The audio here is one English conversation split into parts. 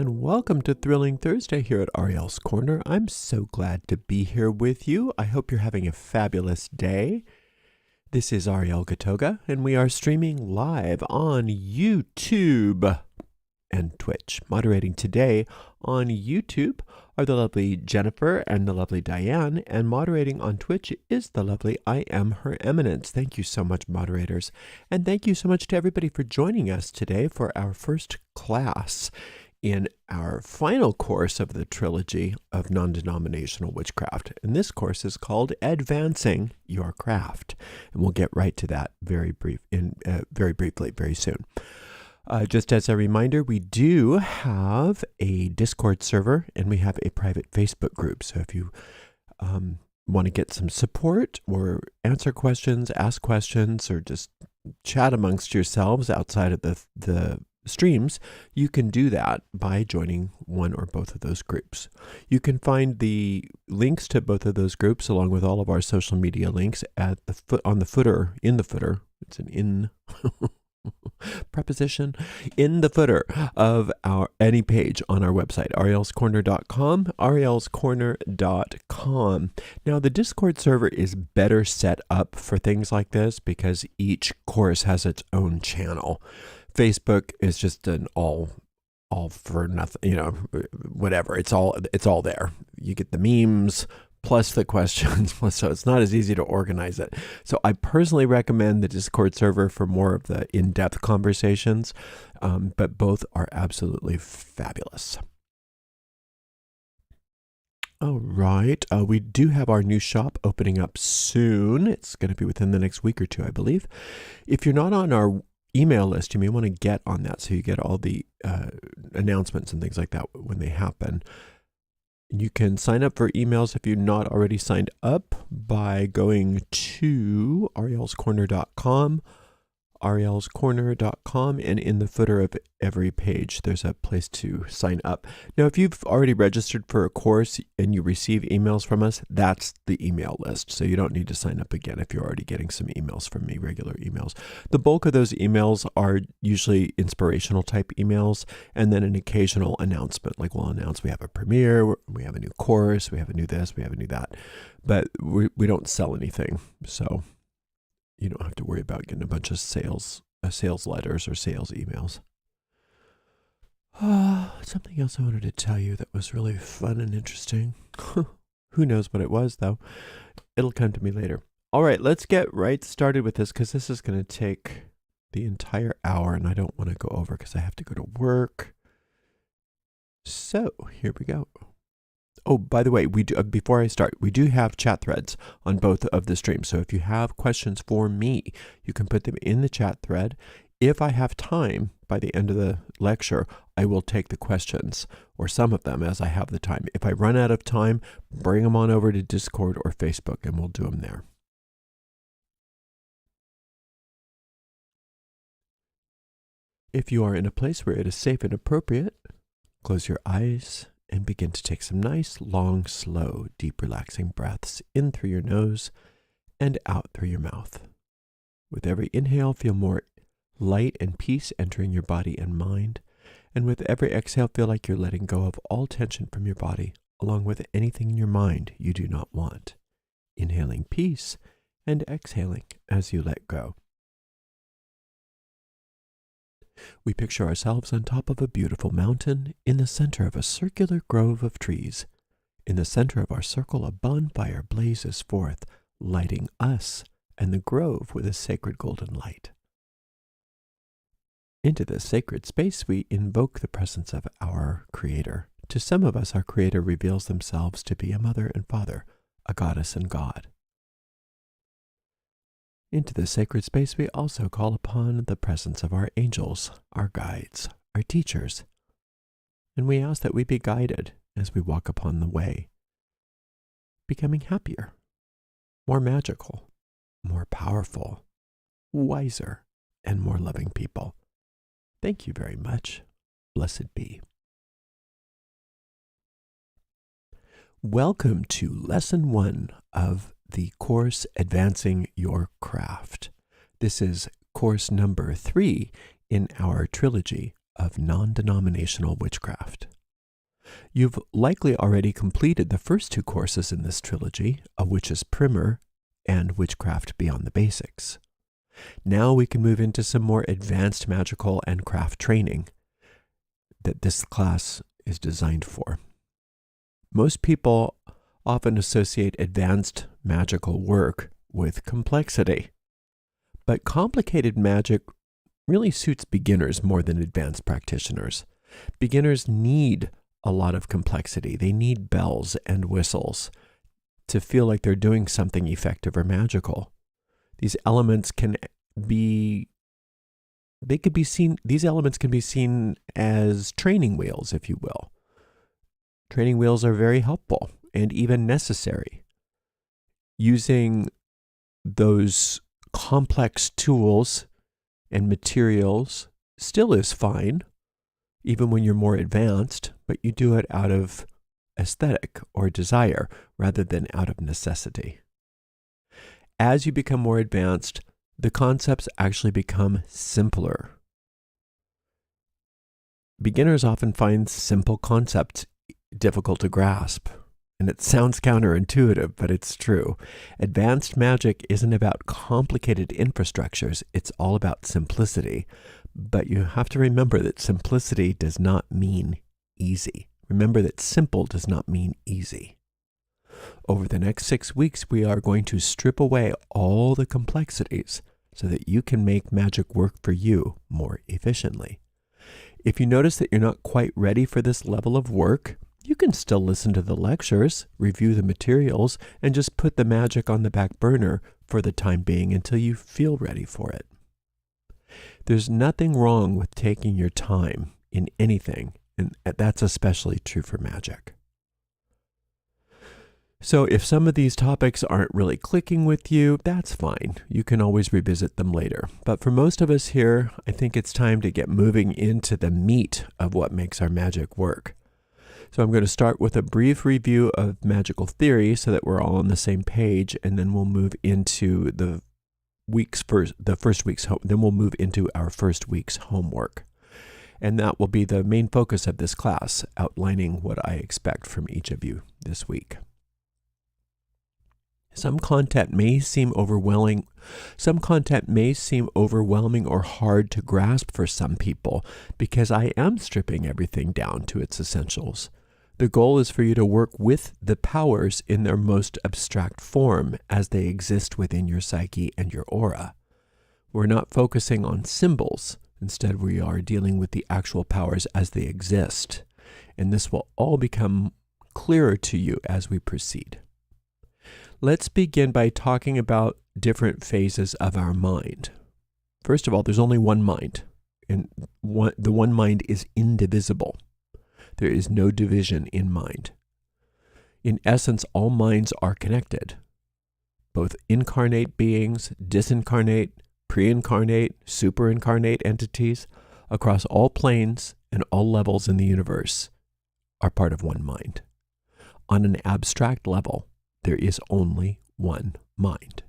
and welcome to Thrilling Thursday here at Ariel's Corner. I'm so glad to be here with you. I hope you're having a fabulous day. This is Ariel Gatoga, and we are streaming live on YouTube and Twitch. Moderating today on YouTube are the lovely Jennifer and the lovely Diane, and moderating on Twitch is the lovely I Am Her Eminence. Thank you so much, moderators. And thank you so much to everybody for joining us today for our first class in our final course of the trilogy of non-denominational witchcraft. And this course is called Advancing Your Craft. And we'll get right to that very briefly, very soon. Just as a reminder, we do have a Discord server and we have a private Facebook group. So if you want to get some support or answer questions, ask questions, or just chat amongst yourselves outside of the streams, you can do that by joining one or both of those groups. You can find the links to both of those groups along with all of our social media links at in the footer. It's an in preposition in the footer of any page on our website, arielscorner.com, arielscorner.com. Now, the Discord server is better set up for things like this because each course has its own channel. Facebook is just an all for nothing, whatever. It's all there. You get the memes plus the questions, so it's not as easy to organize it. So I personally recommend the Discord server for more of the in-depth conversations, but both are absolutely fabulous. All right, we do have our new shop opening up soon. It's going to be within the next week or two, I believe. If you're not on our email list, you may want to get on that so you get all the announcements and things like that when they happen. You can sign up for emails if you're not already signed up by going to arielscorner.com, and in the footer of every page, there's a place to sign up. Now, if you've already registered for a course and you receive emails from us, that's the email list. So you don't need to sign up again if you're already getting some emails from me, regular emails. The bulk of those emails are usually inspirational type emails, and then an occasional announcement, like we'll announce we have a premiere, we have a new course, we have a new this, we have a new that. But we don't sell anything, so you don't have to worry about getting a bunch of sales letters or sales emails. Something else I wanted to tell you that was really fun and interesting. Who knows what it was, though. It'll come to me later. All right, let's get right started with this because this is going to take the entire hour and I don't want to go over because I have to go to work. So here we go. Oh, by the way, we do, before I start, we do have chat threads on both of the streams. So if you have questions for me, you can put them in the chat thread. If I have time by the end of the lecture, I will take the questions or some of them as I have the time. If I run out of time, bring them on over to Discord or Facebook and we'll do them there. If you are in a place where it is safe and appropriate, close your eyes and begin to take some nice, long, slow, deep, relaxing breaths in through your nose and out through your mouth. With every inhale, feel more light and peace entering your body and mind. And with every exhale, feel like you're letting go of all tension from your body, along with anything in your mind you do not want. Inhaling peace and exhaling as you let go. We picture ourselves on top of a beautiful mountain in the center of a circular grove of trees. In the center of our circle, a bonfire blazes forth, lighting us and the grove with a sacred golden light. Into this sacred space, we invoke the presence of our Creator. To some of us, our Creator reveals themselves to be a mother and father, a goddess and God. Into this sacred space, we also call upon the presence of our angels, our guides, our teachers, and we ask that we be guided as we walk upon the way, becoming happier, more magical, more powerful, wiser, and more loving people. Thank you very much. Blessed be. Welcome to Lesson 1 of the course Advancing Your Craft. This is course number 3 in our trilogy of non-denominational witchcraft. You've likely already completed the first two courses in this trilogy, A Witch's Primer and Witchcraft Beyond the Basics. Now we can move into some more advanced magical and craft training that this class is designed for. Most people often associate advanced magical work with complexity, but complicated magic really suits beginners more than advanced practitioners. Beginners need a lot of complexity. They need bells and whistles to feel like they're doing something effective or magical. These elements can be seen as training wheels, if you will. Training wheels are very helpful and even necessary. Using those complex tools and materials still is fine, even when you're more advanced, but you do it out of aesthetic or desire rather than out of necessity. As you become more advanced, the concepts actually become simpler. Beginners often find simple concepts difficult to grasp, and it sounds counterintuitive, but it's true. Advanced magic isn't about complicated infrastructures, it's all about simplicity. But you have to remember that simplicity does not mean easy. Remember that simple does not mean easy. Over the next 6 weeks, we are going to strip away all the complexities so that you can make magic work for you more efficiently. If you notice that you're not quite ready for this level of work, you can still listen to the lectures, review the materials, and just put the magic on the back burner for the time being until you feel ready for it. There's nothing wrong with taking your time in anything, and that's especially true for magic. So if some of these topics aren't really clicking with you, that's fine. You can always revisit them later. But for most of us here, I think it's time to get moving into the meat of what makes our magic work. So I'm going to start with a brief review of magical theory so that we're all on the same page, and then we'll move into then we'll move into our first week's homework. And that will be the main focus of this class, outlining what I expect from each of you this week. Some content may seem overwhelming or hard to grasp for some people because I am stripping everything down to its essentials. The goal is for you to work with the powers in their most abstract form as they exist within your psyche and your aura. We're not focusing on symbols. Instead, we are dealing with the actual powers as they exist. And this will all become clearer to you as we proceed. Let's begin by talking about different phases of our mind. First of all, there's only one mind, and the one mind is indivisible. There is no division in mind. In essence, all minds are connected. Both incarnate beings, disincarnate, pre-incarnate, superincarnate entities across all planes and all levels in the universe are part of one mind. On an abstract level, there is only one mind.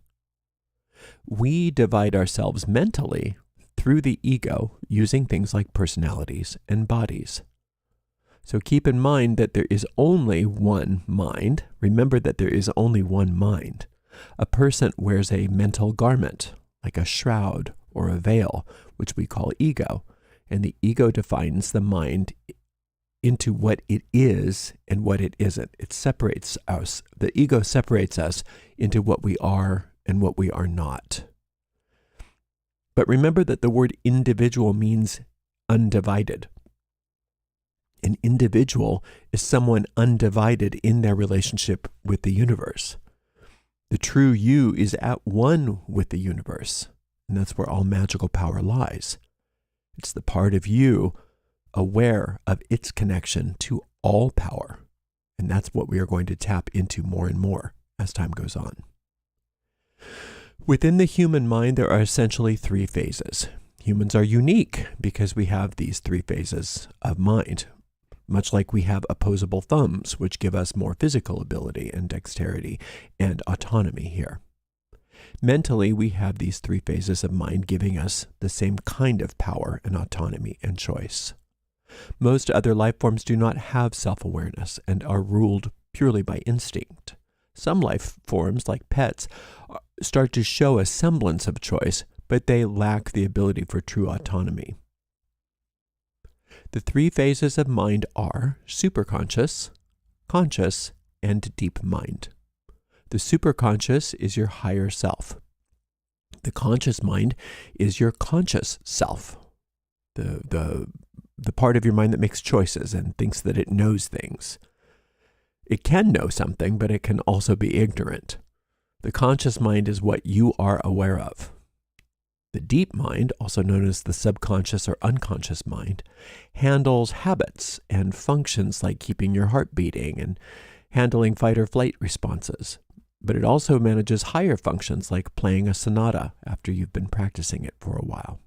We divide ourselves mentally through the ego using things like personalities and bodies. So keep in mind that there is only one mind. Remember that there is only one mind. A person wears a mental garment, like a shroud or a veil, which we call ego, and the ego defines the mind into what it is and what it isn't. It separates us. The ego separates us into what we are and what we are not. But remember that the word individual means undivided. An individual is someone undivided in their relationship with the universe. The true you is at one with the universe, and that's where all magical power lies. It's the part of you aware of its connection to all power, and that's what we are going to tap into more and more as time goes on. Within the human mind, there are essentially 3 phases. Humans are unique because we have these 3 phases of mind, much like we have opposable thumbs, which give us more physical ability and dexterity and autonomy here. Mentally, we have these 3 phases of mind giving us the same kind of power and autonomy and choice. Most other life forms do not have self-awareness and are ruled purely by instinct. Some life forms, like pets, start to show a semblance of choice, but they lack the ability for true autonomy. The three phases of mind are superconscious, conscious, and deep mind. The superconscious is your higher self. The conscious mind is your conscious self, the part of your mind that makes choices and thinks that it knows things. It can know something, but it can also be ignorant. The conscious mind is what you are aware of. The deep mind, also known as the subconscious or unconscious mind, handles habits and functions like keeping your heart beating and handling fight or flight responses. But it also manages higher functions like playing a sonata after you've been practicing it for a while.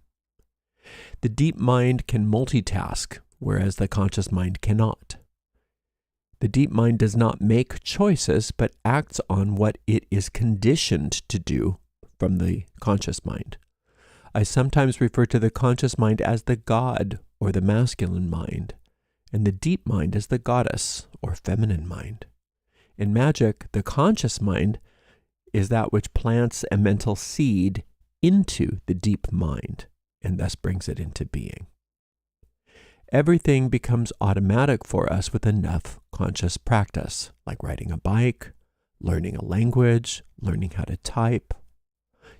The deep mind can multitask, whereas the conscious mind cannot. The deep mind does not make choices, but acts on what it is conditioned to do from the conscious mind. I sometimes refer to the conscious mind as the god or the masculine mind, and the deep mind as the goddess or feminine mind. In magic, the conscious mind is that which plants a mental seed into the deep mind and thus brings it into being. Everything becomes automatic for us with enough conscious practice, like riding a bike, learning a language, learning how to type.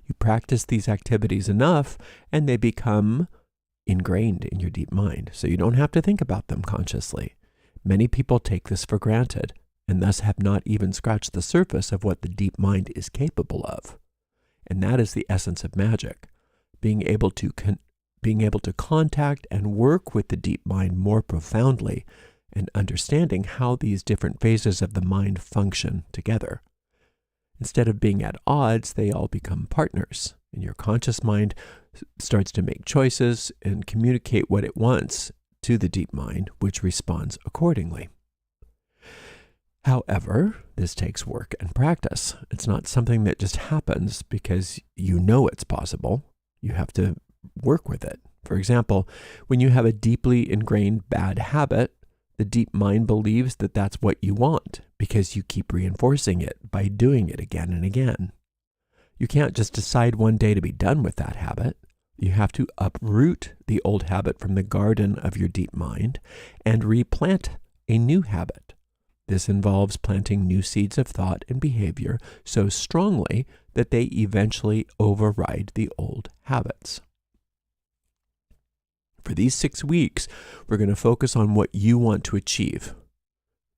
You practice these activities enough and they become ingrained in your deep mind, so you don't have to think about them consciously. Many people take this for granted and thus have not even scratched the surface of what the deep mind is capable of. And that is the essence of magic, being able to contact and work with the deep mind more profoundly and understanding how these different phases of the mind function together. Instead of being at odds, they all become partners, and your conscious mind starts to make choices and communicate what it wants to the deep mind, which responds accordingly. However, this takes work and practice. It's not something that just happens because you know it's possible. You have to work with it. For example, when you have a deeply ingrained bad habit, the deep mind believes that that's what you want because you keep reinforcing it by doing it again and again. You can't just decide one day to be done with that habit. You have to uproot the old habit from the garden of your deep mind and replant a new habit. This involves planting new seeds of thought and behavior so strongly that they eventually override the old habits. For these 6 weeks, we're going to focus on what you want to achieve.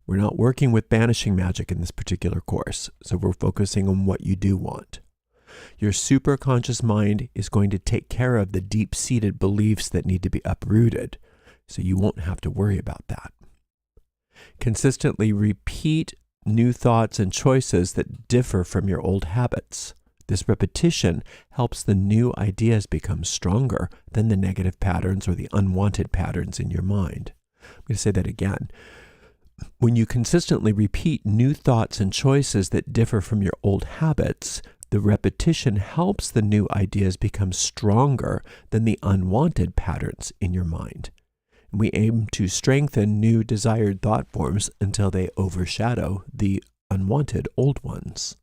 We're not working with banishing magic in this particular course, so we're focusing on what you do want. Your superconscious mind is going to take care of the deep-seated beliefs that need to be uprooted, so you won't have to worry about that. Consistently repeat new thoughts and choices that differ from your old habits. This repetition helps the new ideas become stronger than the negative patterns or the unwanted patterns in your mind. I'm going to say that again. When you consistently repeat new thoughts and choices that differ from your old habits, the repetition helps the new ideas become stronger than the unwanted patterns in your mind. We aim to strengthen new desired thought forms until they overshadow the unwanted old ones.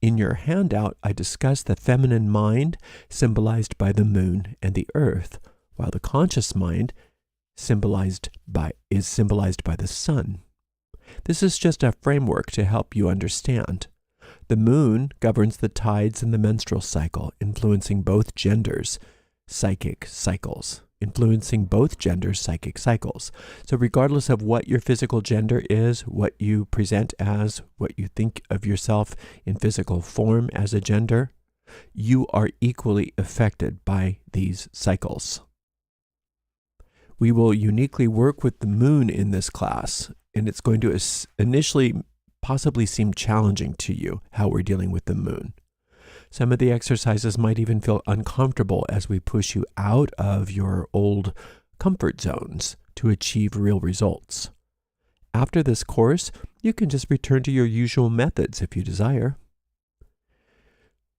In your handout, I discuss the feminine mind symbolized by the moon and the earth, while the conscious mind is symbolized by the sun. This is just a framework to help you understand. The moon governs the tides and the menstrual cycle, influencing both genders' psychic cycles. So regardless of what your physical gender is, what you present as, what you think of yourself in physical form as a gender, you are equally affected by these cycles. We will uniquely work with the moon in this class, and it's going to initially possibly seem challenging to you how we're dealing with the moon. Some of the exercises might even feel uncomfortable as we push you out of your old comfort zones to achieve real results. After this course, you can just return to your usual methods if you desire.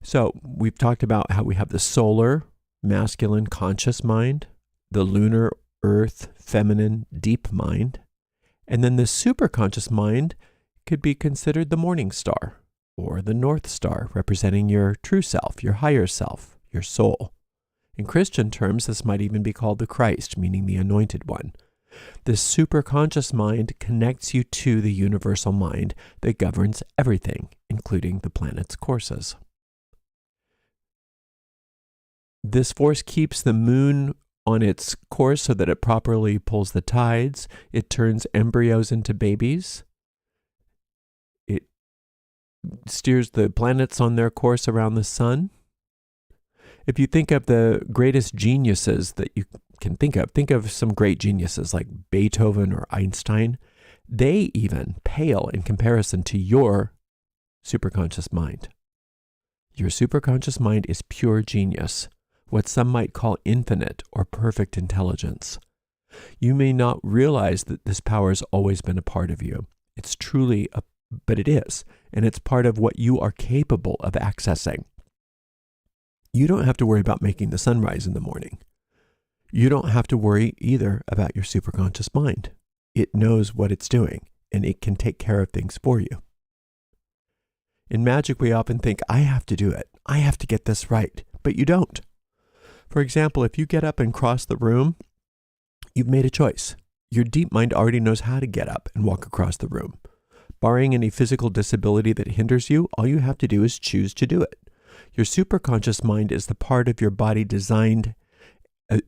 So we've talked about how we have the solar, masculine, conscious mind, the lunar earth, feminine, deep mind. And then the superconscious mind could be considered the morning star or the North Star, representing your true self, your higher self, your soul. In Christian terms, this might even be called the Christ, meaning the anointed one. This superconscious mind connects you to the universal mind that governs everything, including the planet's courses. This force keeps the moon on its course so that it properly pulls the tides. It turns embryos into babies. It steers the planets on their course around the sun. If you think of the greatest geniuses that you can think of some great geniuses like Beethoven or Einstein. They even pale in comparison to your superconscious mind. Your superconscious mind is pure genius, what some might call infinite or perfect intelligence. You may not realize that this power has always been a part of you. It's truly but it is, and it's part of what you are capable of accessing. You don't have to worry about making the sun rise in the morning. You don't have to worry either about your superconscious mind. It knows what it's doing, and it can take care of things for you. In magic, we often think, I have to do it. I have to get this right, but you don't. For example, if you get up and cross the room, you've made a choice. Your deep mind already knows how to get up and walk across the room. Barring any physical disability that hinders you, all you have to do is choose to do it. Your superconscious mind is the part of your body designed your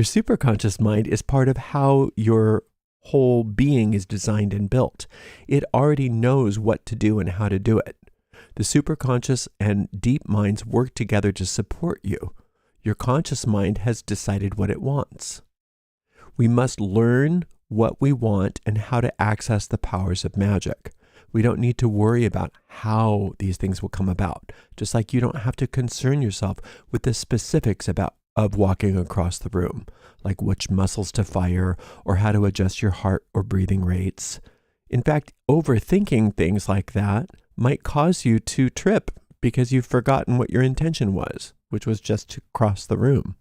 superconscious mind is part of how your whole being is designed and built. It already knows what to do and how to do it. The superconscious and deep minds work together to support you. Your conscious mind has decided what it wants. We must learn what we want and how to access the powers of magic. We don't need to worry about how these things will come about, just like you don't have to concern yourself with the specifics of walking across the room, like which muscles to fire or how to adjust your heart or breathing rates. In fact, overthinking things like that might cause you to trip because you've forgotten what your intention was, which was just to cross the room.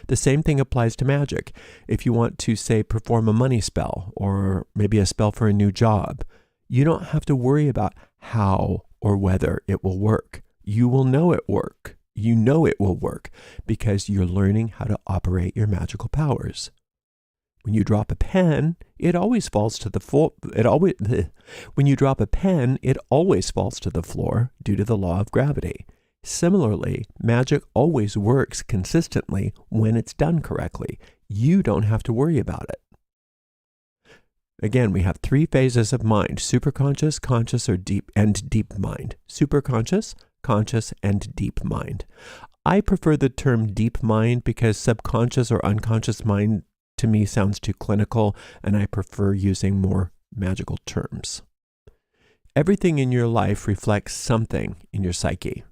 The same thing applies to magic. If you want to, say, perform a money spell or maybe a spell for a new job, you don't have to worry about how or whether it will work. You will know it work. You know it will work because you're learning how to operate your magical powers. When you drop a pen, it always falls to the floor. When you drop a pen, it always falls to the floor due to the law of gravity. Similarly, magic always works consistently when it's done correctly. You don't have to worry about it. Again, we have three phases of mind: superconscious, conscious, or deep mind. Superconscious, conscious, and deep mind. I prefer the term deep mind because subconscious or unconscious mind to me sounds too clinical, and I prefer using more magical terms. Everything in your life reflects something in your psyche.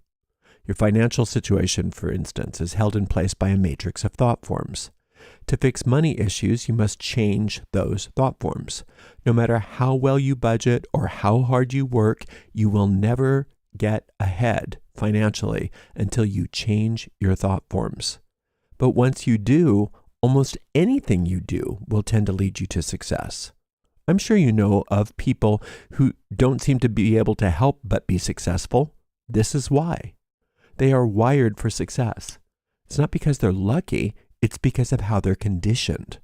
Your financial situation, for instance, is held in place by a matrix of thought forms. To fix money issues, you must change those thought forms. No matter how well you budget or how hard you work, you will never get ahead financially until you change your thought forms. But once you do, almost anything you do will tend to lead you to success. I'm sure you know of people who don't seem to be able to help but be successful. This is why. They are wired for success. It's not because they're lucky. It's because of how they're conditioned.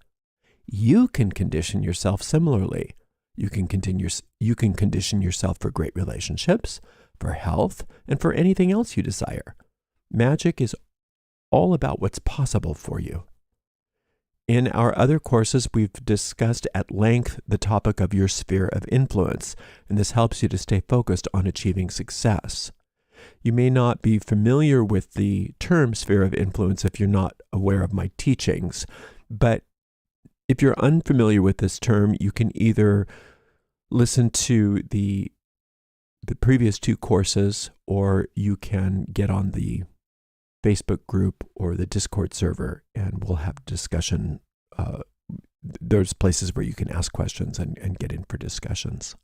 You can condition yourself similarly. You can condition yourself for great relationships, for health, and for anything else you desire. Magic is all about what's possible for you. In our other courses, we've discussed at length the topic of your sphere of influence, and this helps you to stay focused on achieving success. You may not be familiar with the term sphere of influence if you're not aware of my teachings, but if you're unfamiliar with this term, you can either listen to the previous two courses, or you can get on the Facebook group or the Discord server, and we'll have discussion. There's places where you can ask questions and get in for discussions.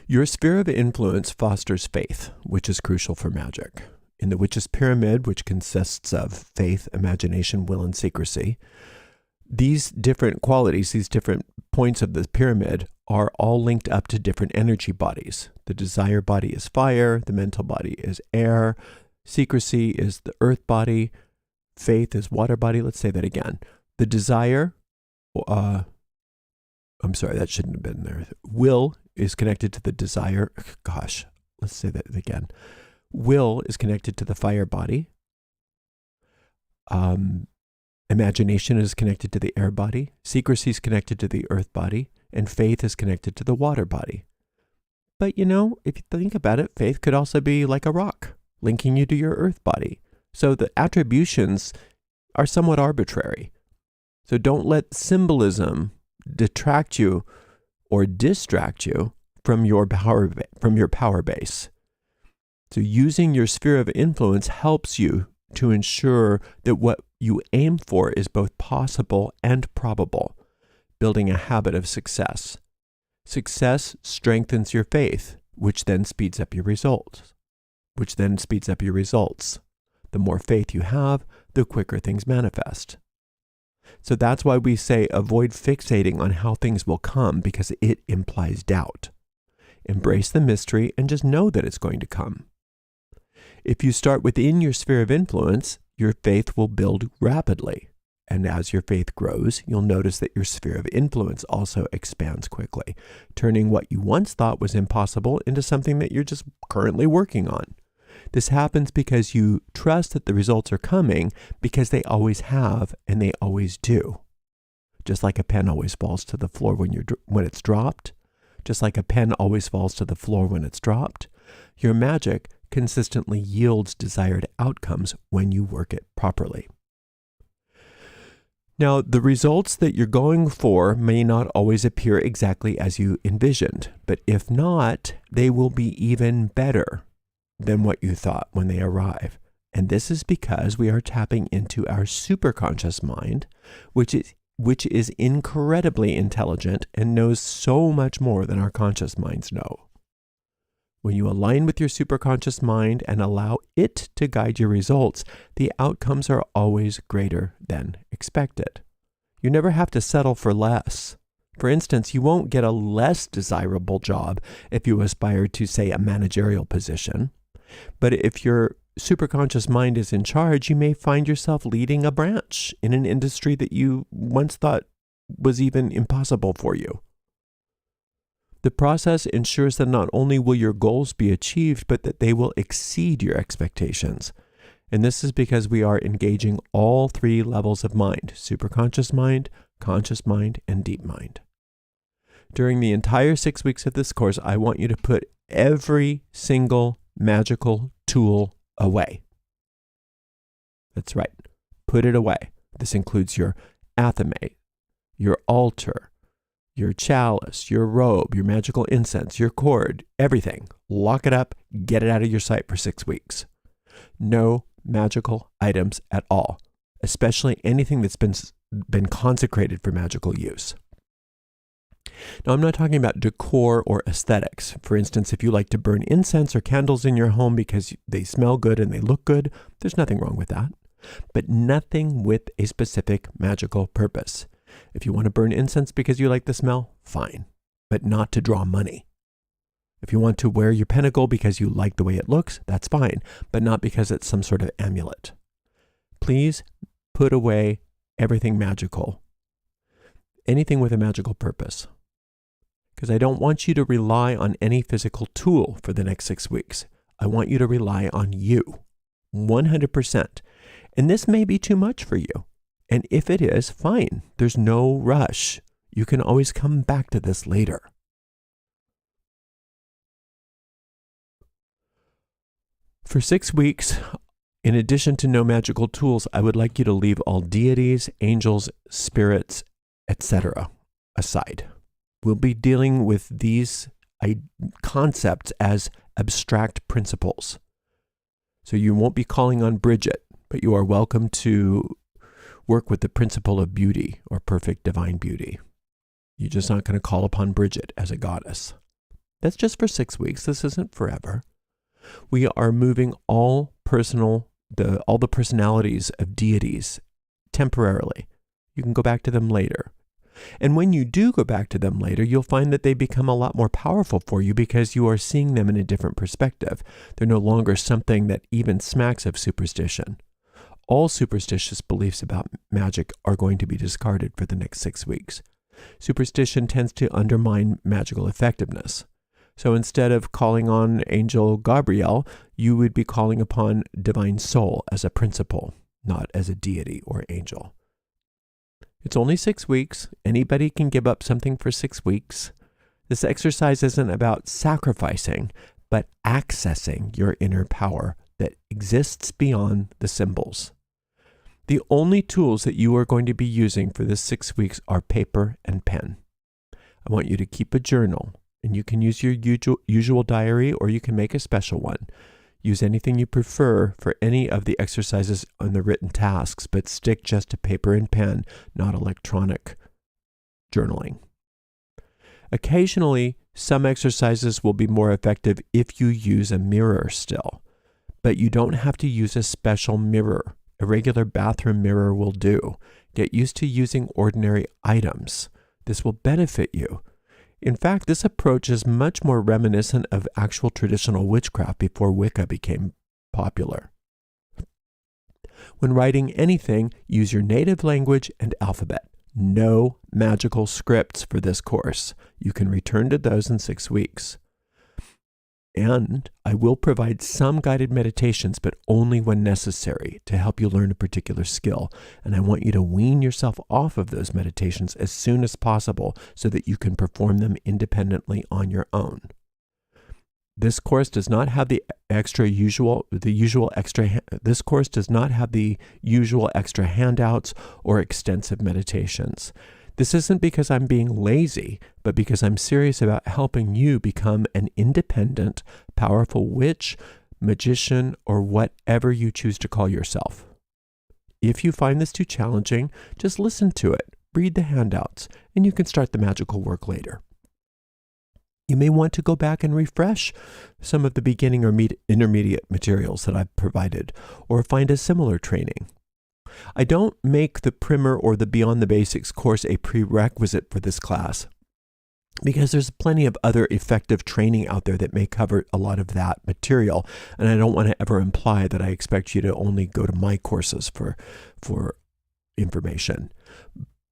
Your sphere of influence fosters faith, which is crucial for magic. In the witch's pyramid, which consists of faith, imagination, will, and secrecy, these different qualities, these different points of the pyramid are all linked up to different energy bodies. The desire body is fire, the mental body is air, secrecy is the earth body, faith is water body. Let's say that again. The desire, I'm sorry, that shouldn't have been there. Will is connected to the desire. Gosh, let's say that again. Will is connected to the fire body. Imagination is connected to the air body. Secrecy is connected to the earth body. And faith is connected to the water body. But you know, if you think about it, faith could also be like a rock, linking you to your earth body. So the attributions are somewhat arbitrary. So don't let symbolism detract you or distract you from your power base. So using your sphere of influence helps you to ensure that what you aim for is both possible and probable, building a habit of success. Success strengthens your faith, which then speeds up your results. The more faith you have, the quicker things manifest. So that's why we say avoid fixating on how things will come, because it implies doubt. Embrace the mystery and just know that it's going to come. If you start within your sphere of influence, your faith will build rapidly. And as your faith grows, you'll notice that your sphere of influence also expands quickly, turning what you once thought was impossible into something that you're just currently working on. This happens because you trust that the results are coming, because they always have and they always do. Just like a pen always falls to the floor when it's dropped, your magic consistently yields desired outcomes when you work it properly. Now, the results that you're going for may not always appear exactly as you envisioned, but if not, they will be even better than what you thought when they arrive. And this is because we are tapping into our superconscious mind, which is incredibly intelligent and knows so much more than our conscious minds know. When you align with your superconscious mind and allow it to guide your results, the outcomes are always greater than expected. You never have to settle for less. For instance, you won't get a less desirable job if you aspire to, say, a managerial position. But if your superconscious mind is in charge, you may find yourself leading a branch in an industry that you once thought was even impossible for you. The process ensures that not only will your goals be achieved, but that they will exceed your expectations. And this is because we are engaging all three levels of mind: superconscious mind, conscious mind, and deep mind. During the entire 6 weeks of this course, I want you to put every single magical tool away. That's right. Put it away. This includes your athame, your altar, your chalice, your robe, your magical incense, your cord, everything. Lock it up, get it out of your sight for 6 weeks. No magical items at all, especially anything that's been consecrated for magical use. Now, I'm not talking about decor or aesthetics. For instance, if you like to burn incense or candles in your home because they smell good and they look good, there's nothing wrong with that. But nothing with a specific magical purpose. If you want to burn incense because you like the smell, fine, but not to draw money. If you want to wear your pentacle because you like the way it looks, that's fine, but not because it's some sort of amulet. Please put away everything magical, anything with a magical purpose, because I don't want you to rely on any physical tool for the next 6 weeks. I want you to rely on you, 100%. And this may be too much for you. And if it is, fine. There's no rush. You can always come back to this later. For 6 weeks, in addition to no magical tools, I would like you to leave all deities, angels, spirits, etc. aside. We'll be dealing with these concepts as abstract principles. So you won't be calling on Bridget, but you are welcome to work with the principle of beauty or perfect divine beauty. You're just not going to call upon Bridget as a goddess. That's just for 6 weeks. This isn't forever. We are moving all all the personalities of deities temporarily. You can go back to them later. And when you do go back to them later, you'll find that they become a lot more powerful for you because you are seeing them in a different perspective. They're no longer something that even smacks of superstition. All superstitious beliefs about magic are going to be discarded for the next 6 weeks. Superstition tends to undermine magical effectiveness. So instead of calling on Angel Gabriel, you would be calling upon Divine Soul as a principle, not as a deity or angel. It's only 6 weeks. Anybody can give up something for 6 weeks. This exercise isn't about sacrificing, but accessing your inner power that exists beyond the symbols. The only tools that you are going to be using for this 6 weeks are paper and pen. I want you to keep a journal, and you can use your usual diary or you can make a special one. Use anything you prefer for any of the exercises on the written tasks, but stick just to paper and pen, not electronic journaling. Occasionally, some exercises will be more effective if you use a mirror still, but you don't have to use a special mirror. A regular bathroom mirror will do. Get used to using ordinary items. This will benefit you. In fact, this approach is much more reminiscent of actual traditional witchcraft before Wicca became popular. When writing anything, use your native language and alphabet. No magical scripts for this course. You can return to those in 6 weeks. And I will provide some guided meditations, but only when necessary to help you learn a particular skill. And I want you to wean yourself off of those meditations as soon as possible so that you can perform them independently on your own. This course does not have the usual extra handouts or extensive meditations. This isn't because I'm being lazy, but because I'm serious about helping you become an independent, powerful witch, magician, or whatever you choose to call yourself. If you find this too challenging, just listen to it, read the handouts, and you can start the magical work later. You may want to go back and refresh some of the beginning or intermediate materials that I've provided, or find a similar training. I don't make the primer or the Beyond the Basics course a prerequisite for this class because there's plenty of other effective training out there that may cover a lot of that material, and I don't want to ever imply that I expect you to only go to my courses for information.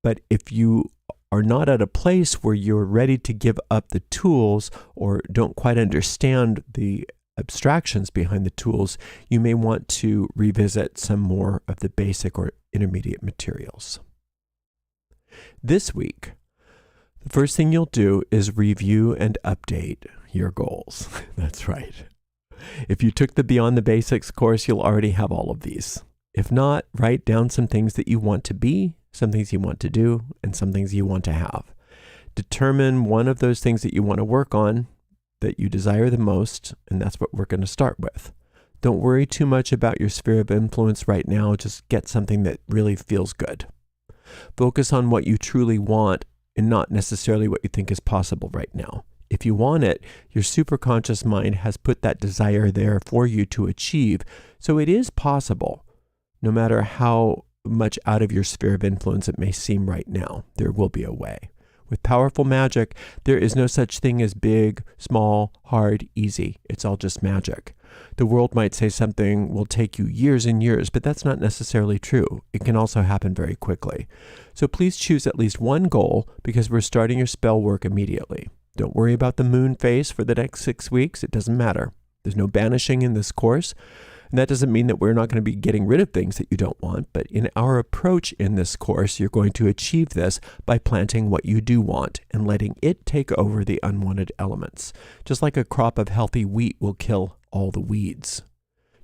But if you are not at a place where you're ready to give up the tools or don't quite understand the abstractions behind the tools, you may want to revisit some more of the basic or intermediate materials. This week, the first thing you'll do is review and update your goals. That's right. If you took the Beyond the Basics course, you'll already have all of these. If not, write down some things that you want to be, some things you want to do, and some things you want to have. Determine one of those things that you want to work on, that you desire the most, and that's what we're going to start with. Don't worry too much about your sphere of influence right now. Just get something that really feels good. Focus on what you truly want and not necessarily what you think is possible right now. If you want it, your superconscious mind has put that desire there for you to achieve, so it is possible, no matter how much out of your sphere of influence it may seem right now. There will be a way. With powerful magic, there is no such thing as big, small, hard, easy. It's all just magic. The world might say something will take you years and years, but that's not necessarily true. It can also happen very quickly. So please choose at least one goal because we're starting your spell work immediately. Don't worry about the moon phase for the next 6 weeks. It doesn't matter. There's no banishing in this course. And that doesn't mean that we're not going to be getting rid of things that you don't want, but in our approach in this course, you're going to achieve this by planting what you do want and letting it take over the unwanted elements. Just like a crop of healthy wheat will kill all the weeds.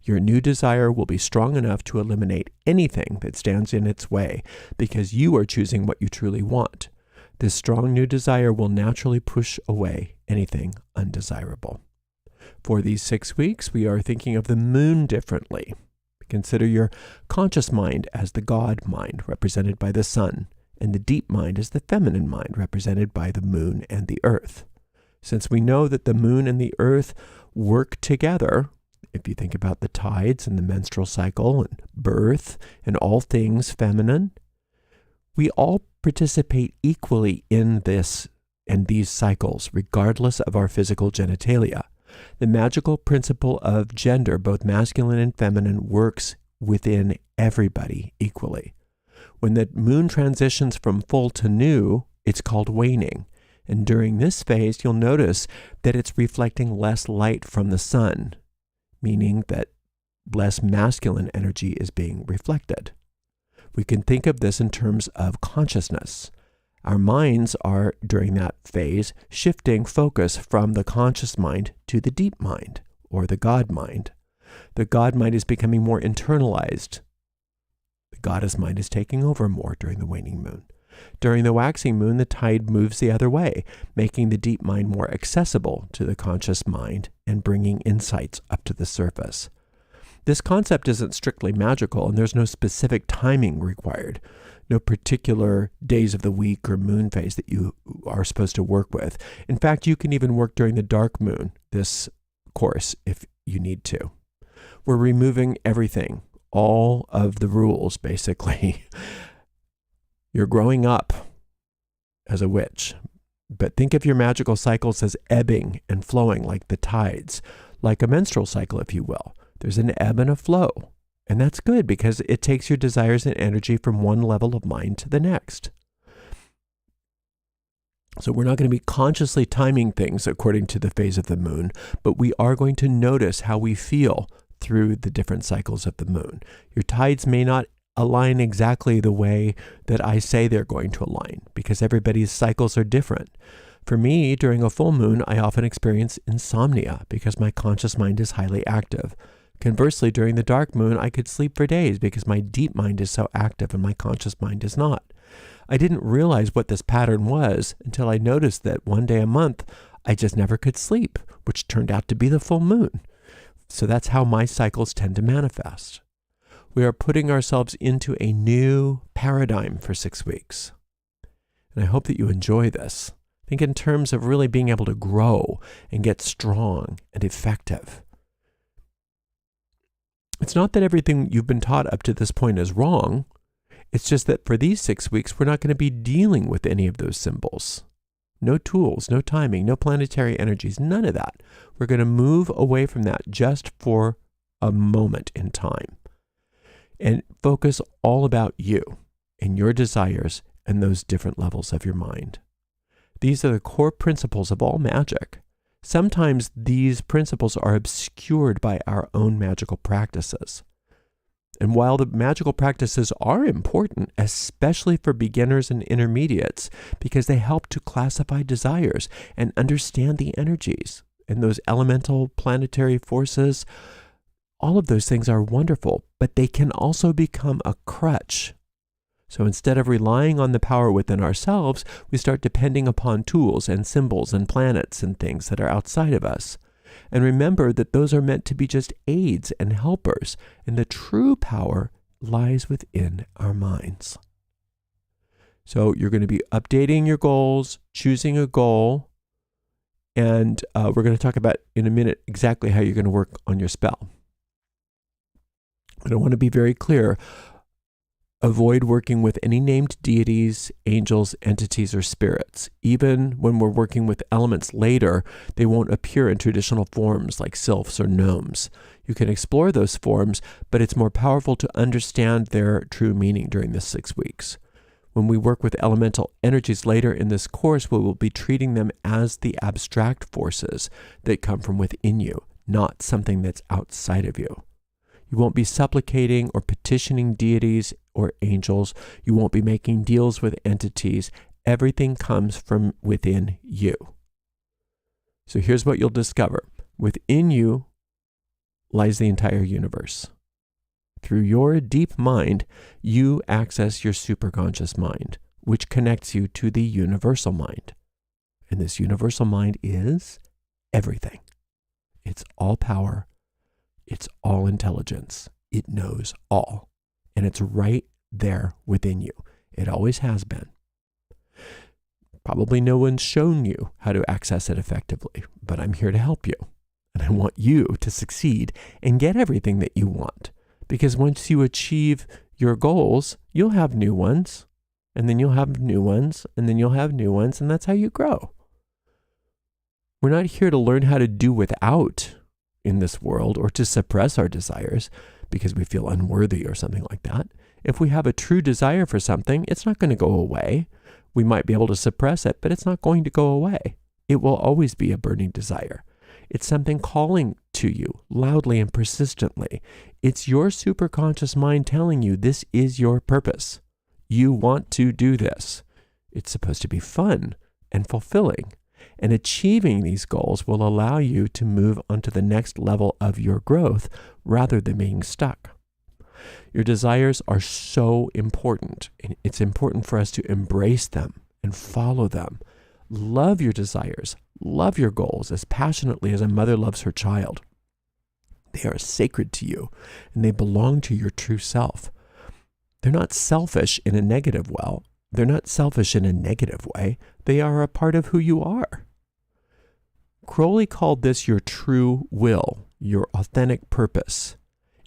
Your new desire will be strong enough to eliminate anything that stands in its way because you are choosing what you truly want. This strong new desire will naturally push away anything undesirable. For these 6 weeks, we are thinking of the moon differently. Consider your conscious mind as the God mind, represented by the sun, and the deep mind as the feminine mind, represented by the moon and the earth. Since we know that the moon and the earth work together, if you think about the tides and the menstrual cycle and birth and all things feminine, we all participate equally in this and these cycles, regardless of our physical genitalia. The magical principle of gender, both masculine and feminine, works within everybody equally. When the moon transitions from full to new, it's called waning. And during this phase, you'll notice that it's reflecting less light from the sun, meaning that less masculine energy is being reflected. We can think of this in terms of consciousness. Our minds are, during that phase, shifting focus from the conscious mind to the deep mind, or the God mind. The God mind is becoming more internalized. The goddess mind is taking over more during the waning moon. During the waxing moon, the tide moves the other way, making the deep mind more accessible to the conscious mind and bringing insights up to the surface. This concept isn't strictly magical, and there's no specific timing required. No particular days of the week or moon phase that you are supposed to work with. In fact, you can even work during the dark moon, this course, if you need to. We're removing everything, all of the rules, basically. You're growing up as a witch, but think of your magical cycles as ebbing and flowing like the tides, like a menstrual cycle, if you will. There's an ebb and a flow. And that's good because it takes your desires and energy from one level of mind to the next. So we're not going to be consciously timing things according to the phase of the moon, but we are going to notice how we feel through the different cycles of the moon. Your tides may not align exactly the way that I say they're going to align because everybody's cycles are different. For me, during a full moon, I often experience insomnia because my conscious mind is highly active. Conversely, during the dark moon, I could sleep for days because my deep mind is so active and my conscious mind is not. I didn't realize what this pattern was until I noticed that one day a month, I just never could sleep, which turned out to be the full moon. So that's how my cycles tend to manifest. We are putting ourselves into a new paradigm for 6 weeks. And I hope that you enjoy this. Think in terms of really being able to grow and get strong and effective. It's not that everything you've been taught up to this point is wrong. It's just that for these 6 weeks, we're not going to be dealing with any of those symbols. No tools, no timing, no planetary energies, none of that. We're going to move away from that just for a moment in time and focus all about you and your desires and those different levels of your mind. These are the core principles of all magic. Sometimes these principles are obscured by our own magical practices. And while the magical practices are important, especially for beginners and intermediates, because they help to classify desires and understand the energies and those elemental planetary forces, all of those things are wonderful, but they can also become a crutch. So instead of relying on the power within ourselves, we start depending upon tools and symbols and planets and things that are outside of us. And remember that those are meant to be just aids and helpers, and the true power lies within our minds. So you're going to be updating your goals, choosing a goal, and we're going to talk about in a minute exactly how you're going to work on your spell. But I want to be very clear. Avoid working with any named deities, angels, entities, or spirits. Even when we're working with elements later, they won't appear in traditional forms like sylphs or gnomes. You can explore those forms, but it's more powerful to understand their true meaning during this 6 weeks. When we work with elemental energies later in this course, we will be treating them as the abstract forces that come from within you, not something that's outside of you. You won't be supplicating or petitioning deities or angels. You won't be making deals with entities. Everything comes from within you. So here's what you'll discover. Within you lies the entire universe. Through your deep mind, you access your superconscious mind, which connects you to the universal mind. And this universal mind is everything. It's all power. It's all intelligence. It knows all. And it's right there within you. It always has been. Probably no one's shown you how to access it effectively, but I'm here to help you. And I want you to succeed and get everything that you want. Because once you achieve your goals, you'll have new ones, and then you'll have new ones, and then you'll have new ones, and that's how you grow. We're not here to learn how to do without in this world or to suppress our desires because we feel unworthy or something like that. If we have a true desire for something, it's not going to go away. We might be able to suppress it, but it's not going to go away. It will always be a burning desire. It's something calling to you loudly and persistently. It's your superconscious mind telling you this is your purpose. You want to do this. It's supposed to be fun and fulfilling. And achieving these goals will allow you to move onto the next level of your growth rather than being stuck. Your desires are so important, and it's important for us to embrace them and follow them. Love your desires, love your goals as passionately as a mother loves her child. They are sacred to you, and they belong to your true self. They're not selfish in a negative way. They're not selfish in a negative way. They are a part of who you are. Crowley called this your true will, your authentic purpose.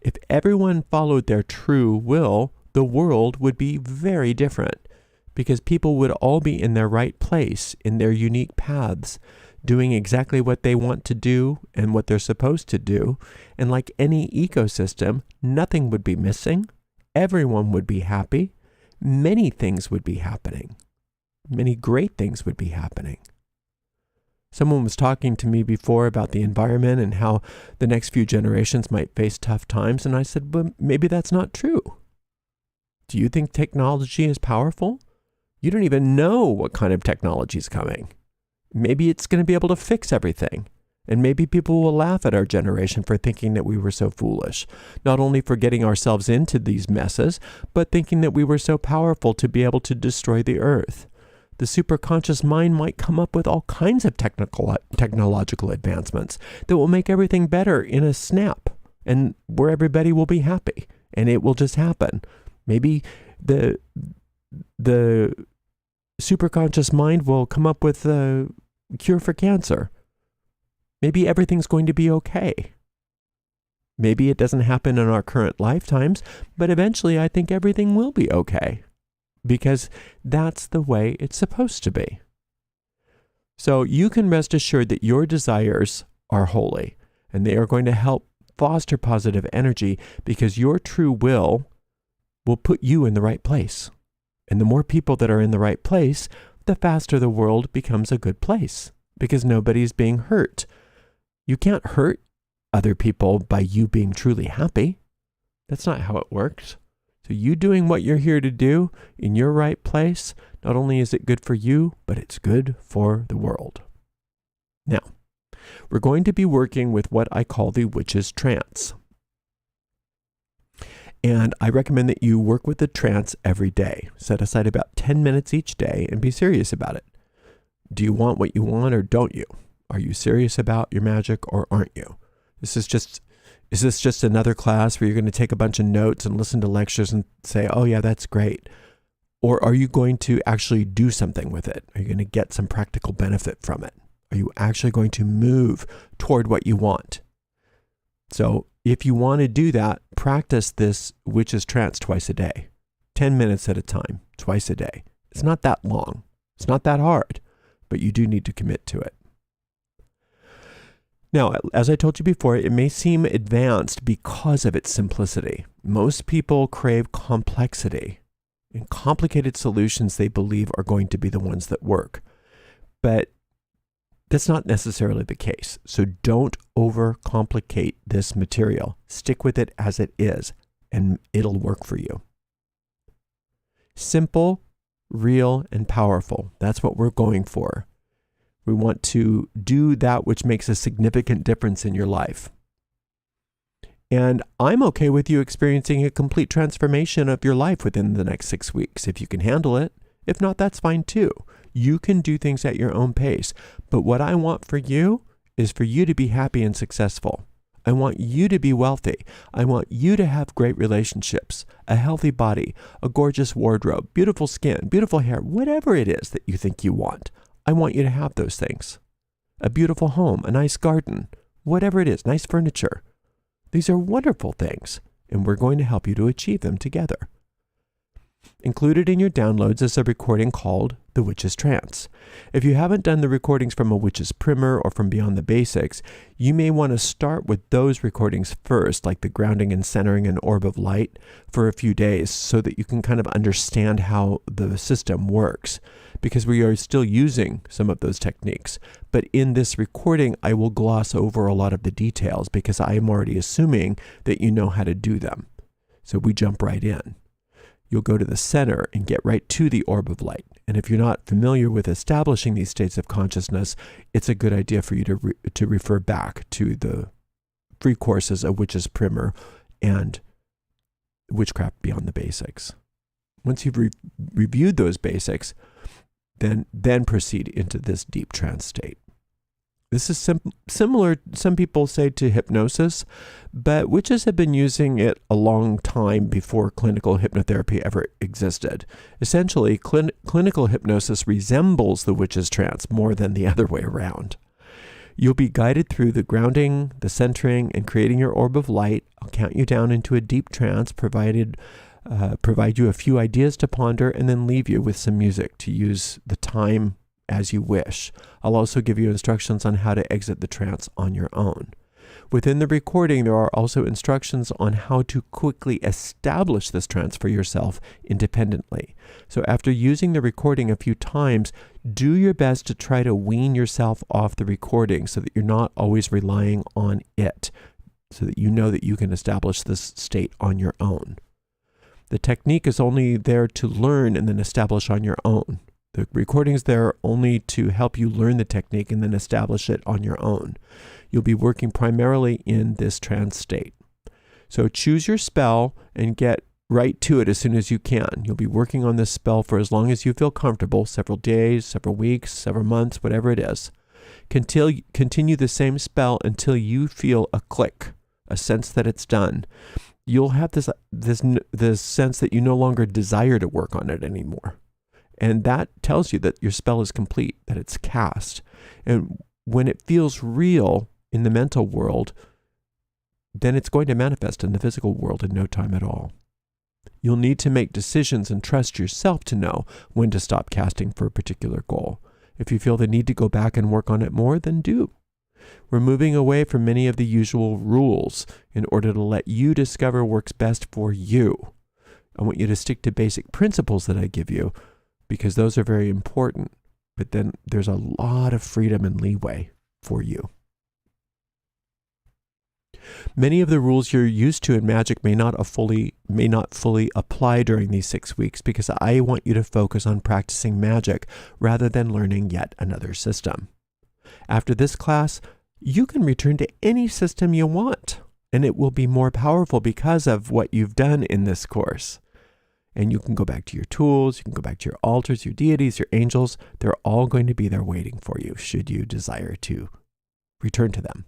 If everyone followed their true will, the world would be very different because people would all be in their right place, in their unique paths, doing exactly what they want to do and what they're supposed to do. And like any ecosystem, nothing would be missing. Everyone would be happy. Many things would be happening. Many great things would be happening. Someone was talking to me before about the environment and how the next few generations might face tough times. And I said, but maybe that's not true. Do you think technology is powerful? You don't even know what kind of technology is coming. Maybe it's going to be able to fix everything. And maybe people will laugh at our generation for thinking that we were so foolish, not only for getting ourselves into these messes, but thinking that we were so powerful to be able to destroy the earth. The superconscious mind might come up with all kinds of technological advancements that will make everything better in a snap, and where everybody will be happy, and it will just happen. Maybe the superconscious mind will come up with a cure for cancer. Maybe everything's going to be okay. Maybe it doesn't happen in our current lifetimes, but eventually I think everything will be okay because that's the way it's supposed to be. So you can rest assured that your desires are holy and they are going to help foster positive energy because your true will put you in the right place. And the more people that are in the right place, the faster the world becomes a good place because nobody's being hurt. You can't hurt other people by you being truly happy. That's not how it works. So you doing what you're here to do in your right place, not only is it good for you, but it's good for the world. Now, we're going to be working with what I call the witch's trance. And I recommend that you work with the trance every day. Set aside about 10 minutes each day and be serious about it. Do you want what you want or don't you? Are you serious about your magic or aren't you? Is this just another class where you're going to take a bunch of notes and listen to lectures and say, oh yeah, that's great? Or are you going to actually do something with it? Are you going to get some practical benefit from it? Are you actually going to move toward what you want? So if you want to do that, practice this witch's trance twice a day, 10 minutes at a time, twice a day. It's not that long. It's not that hard, but you do need to commit to it. Now, as I told you before, it may seem advanced because of its simplicity. Most people crave complexity, and complicated solutions they believe are going to be the ones that work. But that's not necessarily the case. So don't overcomplicate this material. Stick with it as it is, and it'll work for you. Simple, real, and powerful. That's what we're going for. We want to do that which makes a significant difference in your life. And I'm okay with you experiencing a complete transformation of your life within the next 6 weeks, if you can handle it. If not, that's fine too. You can do things at your own pace. But what I want for you is for you to be happy and successful. I want you to be wealthy. I want you to have great relationships, a healthy body, a gorgeous wardrobe, beautiful skin, beautiful hair, whatever it is that you think you want. I want you to have those things. A beautiful home, a nice garden, whatever it is, nice furniture. These are wonderful things, and we're going to help you to achieve them together. Included in your downloads is a recording called The Witch's Trance. If you haven't done the recordings from A Witch's Primer or from Beyond the Basics, you may want to start with those recordings first, like the grounding and centering and orb of light, for a few days so that you can kind of understand how the system works, because we are still using some of those techniques. But in this recording, I will gloss over a lot of the details because I am already assuming that you know how to do them. So we jump right in. You'll go to the center and get right to the orb of light. And if you're not familiar with establishing these states of consciousness, it's a good idea for you to refer back to the free courses of Witch's Primer and Witchcraft Beyond the Basics. Once you've reviewed those basics, then proceed into this deep trance state. This is similar, some people say, to hypnosis, but witches have been using it a long time before clinical hypnotherapy ever existed. Essentially, clinical hypnosis resembles the witch's trance more than the other way around. You'll be guided through the grounding, the centering, and creating your orb of light. I'll count you down into a deep trance, provide you a few ideas to ponder, and then leave you with some music to use the time as you wish. I'll also give you instructions on how to exit the trance on your own. Within the recording, there are also instructions on how to quickly establish this trance for yourself independently. So after using the recording a few times, do your best to try to wean yourself off the recording so that you're not always relying on it, so that you know that you can establish this state on your own. The technique is only there to learn and then establish on your own. The recording's there only to help you learn the technique and then establish it on your own. You'll be working primarily in this trance state. So choose your spell and get right to it as soon as you can. You'll be working on this spell for as long as you feel comfortable, several days, several weeks, several months, whatever it is. Continue the same spell until you feel a click, a sense that it's done. You'll have this sense that you no longer desire to work on it anymore. And that tells you that your spell is complete, that it's cast. And when it feels real in the mental world, then it's going to manifest in the physical world in no time at all. You'll need to make decisions and trust yourself to know when to stop casting for a particular goal. If you feel the need to go back and work on it more, then do. We're moving away from many of the usual rules in order to let you discover what works best for you. I want you to stick to basic principles that I give you, because those are very important, but then there's a lot of freedom and leeway for you. Many of the rules you're used to in magic may not fully apply during these 6 weeks, because I want you to focus on practicing magic rather than learning yet another system. After this class, you can return to any system you want, and it will be more powerful because of what you've done in this course. And you can go back to your tools, you can go back to your altars, your deities, your angels. They're all going to be there waiting for you should you desire to return to them.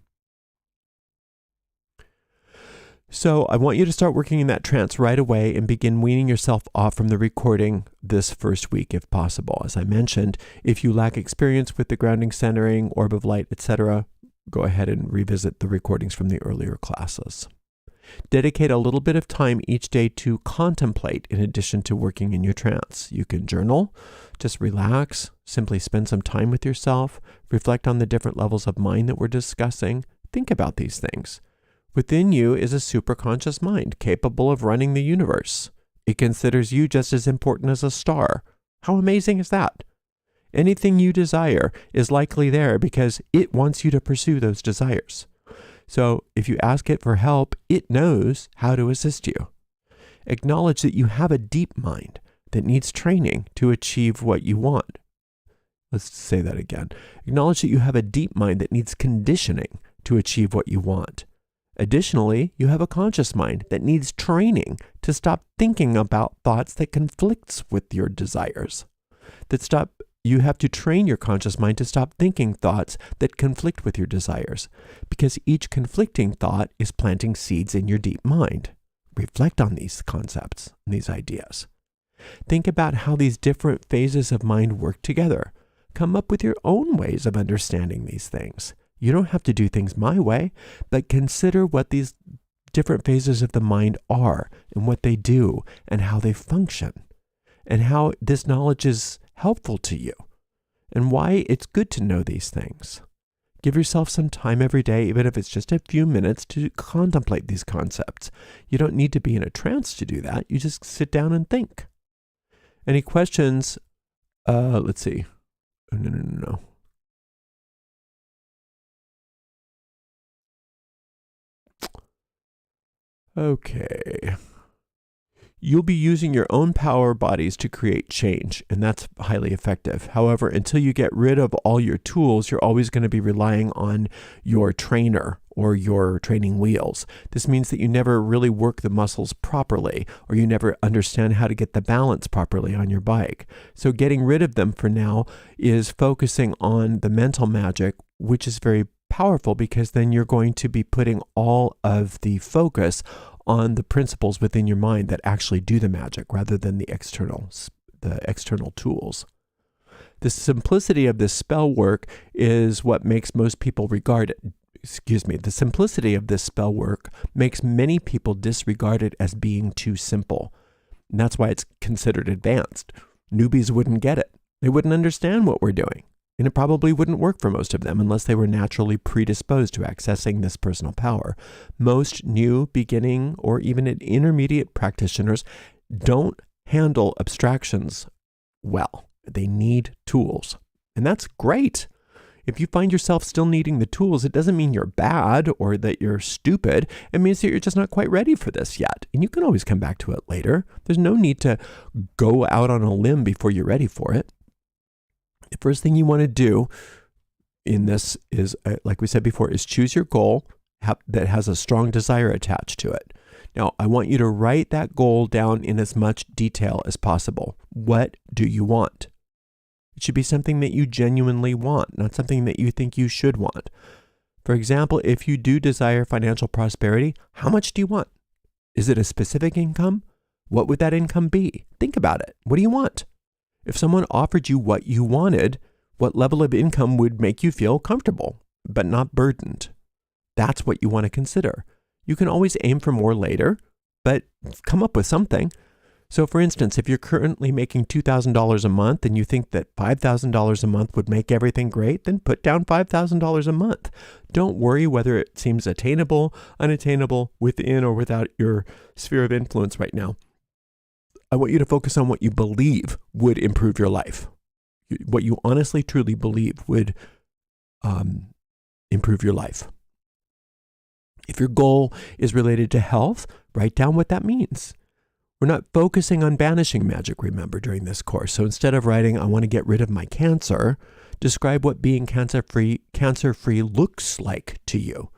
So I want you to start working in that trance right away and begin weaning yourself off from the recording this first week if possible. As I mentioned, if you lack experience with the grounding, centering, orb of light, etc., go ahead and revisit the recordings from the earlier classes. Dedicate a little bit of time each day to contemplate in addition to working in your trance. You can journal, just relax, simply spend some time with yourself, reflect on the different levels of mind that we're discussing, think about these things. Within you is a superconscious mind capable of running the universe. It considers you just as important as a star. How amazing is that? Anything you desire is likely there because it wants you to pursue those desires. So if you ask it for help, it knows how to assist you. Acknowledge that you have a deep mind that needs training to achieve what you want. Let's say that again. Acknowledge that you have a deep mind that needs conditioning to achieve what you want. Additionally, you have a conscious mind that needs training to stop thinking about thoughts that conflicts with your desires. You have to train your conscious mind to stop thinking thoughts that conflict with your desires, because each conflicting thought is planting seeds in your deep mind. Reflect on these concepts and these ideas. Think about how these different phases of mind work together. Come up with your own ways of understanding these things. You don't have to do things my way, but consider what these different phases of the mind are and what they do and how they function and how this knowledge is helpful to you and why it's good to know these things. Give yourself some time every day, even if it's just a few minutes, to contemplate these concepts. You don't need to be in a trance to do that. You just sit down and think. Any questions? Let's see. Oh, no. Okay. You'll be using your own power bodies to create change, and that's highly effective. However, until you get rid of all your tools, you're always going to be relying on your trainer or your training wheels. This means that you never really work the muscles properly, or you never understand how to get the balance properly on your bike. So getting rid of them for now is focusing on the mental magic, which is very powerful because then you're going to be putting all of the focus on the principles within your mind that actually do the magic rather than the external tools. The simplicity of this spell work is what makes most people the simplicity of this spell work makes many people disregard it as being too simple. And that's why it's considered advanced. Newbies wouldn't get it. They wouldn't understand what we're doing. And it probably wouldn't work for most of them unless they were naturally predisposed to accessing this personal power. Most new, beginning, or even intermediate practitioners don't handle abstractions well. They need tools. And that's great. If you find yourself still needing the tools, it doesn't mean you're bad or that you're stupid. It means that you're just not quite ready for this yet. And you can always come back to it later. There's no need to go out on a limb before you're ready for it. The first thing you want to do in this is, like we said before, is choose your goal that has a strong desire attached to it. Now, I want you to write that goal down in as much detail as possible. What do you want? It should be something that you genuinely want, not something that you think you should want. For example, if you do desire financial prosperity, how much do you want? Is it a specific income? What would that income be? Think about it. What do you want? If someone offered you what you wanted, what level of income would make you feel comfortable, but not burdened? That's what you want to consider. You can always aim for more later, but come up with something. So for instance, if you're currently making $2,000 a month and you think that $5,000 a month would make everything great, then put down $5,000 a month. Don't worry whether it seems attainable, unattainable, within or without your sphere of influence right now. I want you to focus on what you believe would improve your life. What you honestly, truly believe would improve your life. If your goal is related to health, write down what that means. We're not focusing on banishing magic, remember, during this course. So instead of writing, I want to get rid of my cancer, describe what being cancer-free looks like to you.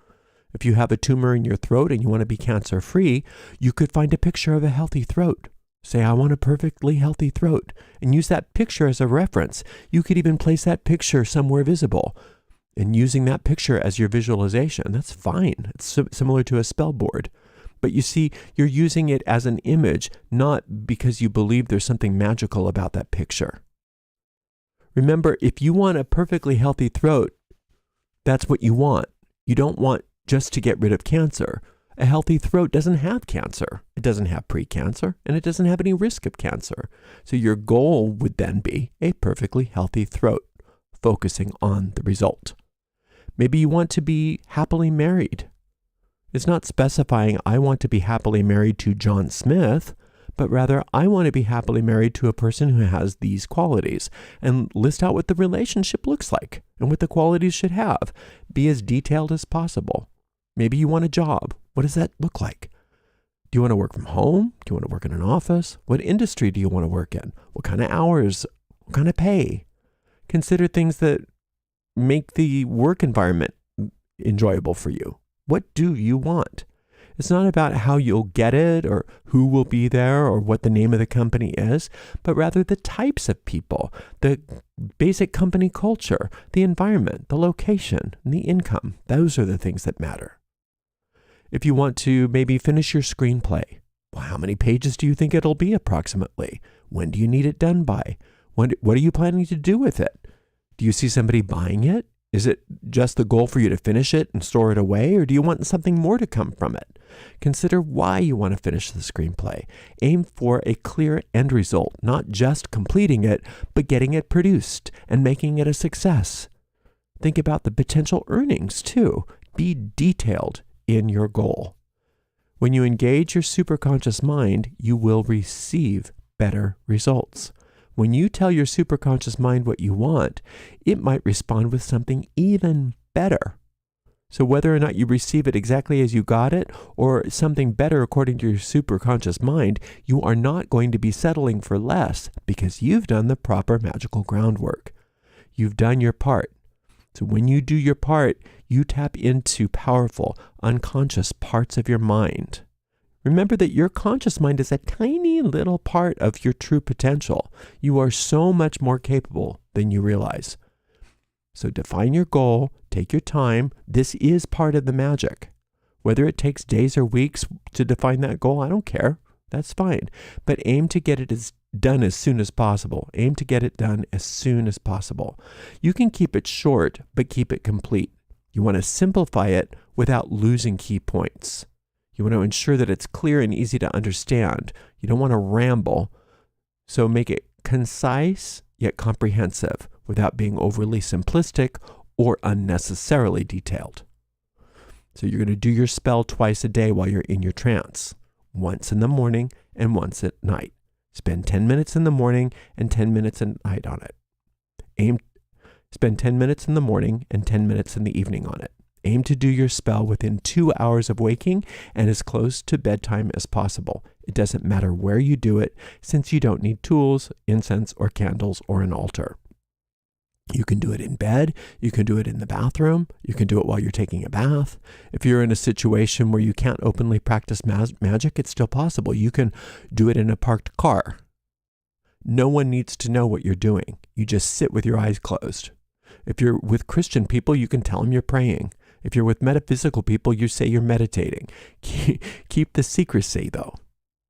If you have a tumor in your throat and you want to be cancer-free, you could find a picture of a healthy throat. Say, I want a perfectly healthy throat, and use that picture as a reference. You could even place that picture somewhere visible and using that picture as your visualization. That's fine. It's similar to a spell board. But you see, you're using it as an image, not because you believe there's something magical about that picture. Remember, if you want a perfectly healthy throat, that's what you want. You don't want just to get rid of cancer. A healthy throat doesn't have cancer. It doesn't have pre-cancer, and it doesn't have any risk of cancer. So your goal would then be a perfectly healthy throat, focusing on the result. Maybe you want to be happily married. It's not specifying, I want to be happily married to John Smith, but rather, I want to be happily married to a person who has these qualities, and list out what the relationship looks like and what the qualities should have. Be as detailed as possible. Maybe you want a job. What does that look like? Do you want to work from home? Do you want to work in an office? What industry do you want to work in? What kind of hours? What kind of pay? Consider things that make the work environment enjoyable for you. What do you want? It's not about how you'll get it or who will be there or what the name of the company is, but rather the types of people, the basic company culture, the environment, the location, and the income. Those are the things that matter. If you want to maybe finish your screenplay, well, how many pages do you think it'll be approximately? When do you need it done by? What are you planning to do with it? Do you see somebody buying it? Is it just the goal for you to finish it and store it away, or do you want something more to come from it? Consider why you want to finish the screenplay. Aim for a clear end result, not just completing it, but getting it produced and making it a success. Think about the potential earnings too. Be detailed in your goal. When you engage your superconscious mind, you will receive better results. When you tell your superconscious mind what you want, it might respond with something even better. So whether or not you receive it exactly as you got it, or something better according to your superconscious mind, you are not going to be settling for less because you've done the proper magical groundwork. You've done your part. So when you do your part, you tap into powerful, unconscious parts of your mind. Remember that your conscious mind is a tiny little part of your true potential. You are so much more capable than you realize. So define your goal, take your time. This is part of the magic. Whether it takes days or weeks to define that goal, I don't care. That's fine. But aim to get it done as soon as possible. Aim to get it done as soon as possible. You can keep it short, but keep it complete. You want to simplify it without losing key points. You want to ensure that it's clear and easy to understand. You don't want to ramble. So make it concise yet comprehensive without being overly simplistic or unnecessarily detailed. So you're going to do your spell twice a day while you're in your trance. Once in the morning and once at night. Spend 10 minutes in the morning and 10 minutes at night on it. Spend 10 minutes in the morning and 10 minutes in the evening on it. Aim to do your spell within 2 hours of waking and as close to bedtime as possible. It doesn't matter where you do it, since you don't need tools, incense, or candles, or an altar. You can do it in bed, you can do it in the bathroom, you can do it while you're taking a bath. If you're in a situation where you can't openly practice magic, it's still possible. You can do it in a parked car. No one needs to know what you're doing. You just sit with your eyes closed. If you're with Christian people, you can tell them you're praying. If you're with metaphysical people, you say you're meditating. Keep the secrecy, though.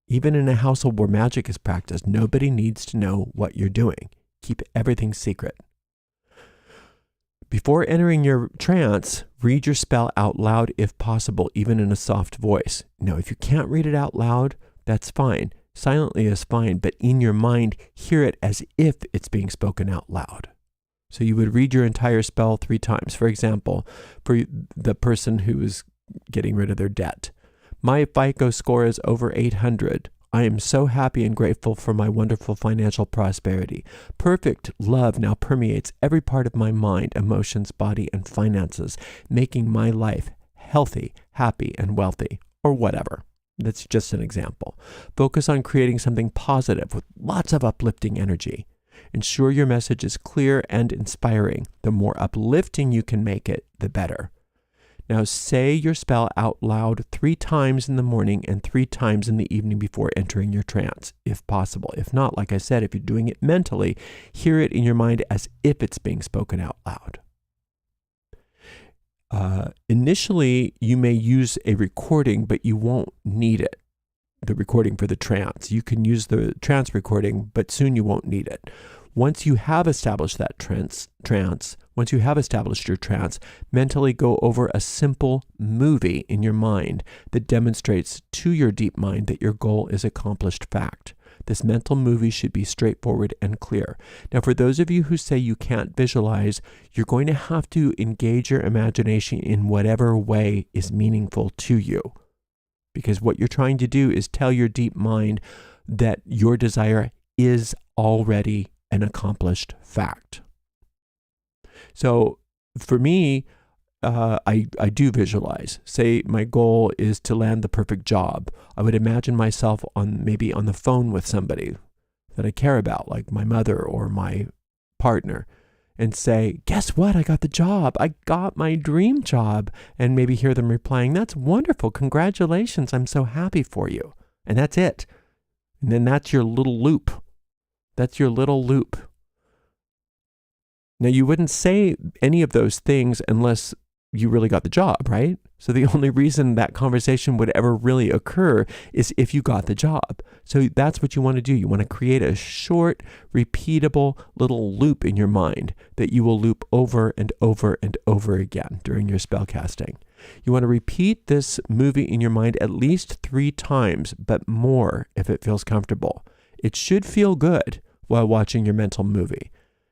Even in a household where magic is practiced, nobody needs to know what you're doing. Keep everything secret. Before entering your trance, read your spell out loud if possible, even in a soft voice. Now, if you can't read it out loud, that's fine. Silently is fine, but in your mind, hear it as if it's being spoken out loud. So you would read your entire spell 3 times. For example, for the person who is getting rid of their debt. My FICO score is over 800. I am so happy and grateful for my wonderful financial prosperity. Perfect love now permeates every part of my mind, emotions, body, and finances, making my life healthy, happy, and wealthy, or whatever. That's just an example. Focus on creating something positive with lots of uplifting energy. Ensure your message is clear and inspiring. The more uplifting you can make it, the better. Now say your spell out loud 3 times in the morning and 3 times in the evening before entering your trance, if possible. If not, like I said, if you're doing it mentally, hear it in your mind as if it's being spoken out loud. Initially, you may use a recording, but you won't need it. The recording for the trance. You can use the trance recording, but soon you won't need it. Once you have established that once you have established your trance, mentally go over a simple movie in your mind that demonstrates to your deep mind that your goal is accomplished fact. This mental movie should be straightforward and clear. Now, for those of you who say you can't visualize, you're going to have to engage your imagination in whatever way is meaningful to you. Because what you're trying to do is tell your deep mind that your desire is already an accomplished fact. So for me, I do visualize. Say my goal is to land the perfect job. I would imagine myself maybe on the phone with somebody that I care about, like my mother or my partner, and say, guess what? I got the job. I got my dream job. And maybe hear them replying, that's wonderful. Congratulations. I'm so happy for you. And that's it. And then that's your little loop. That's your little loop. Now, you wouldn't say any of those things unless you really got the job, right? So the only reason that conversation would ever really occur is if you got the job. So that's what you want to do. You want to create a short, repeatable little loop in your mind that you will loop over and over and over again during your spell casting. You want to repeat this movie in your mind at least 3 times, but more if it feels comfortable. It should feel good while watching your mental movie.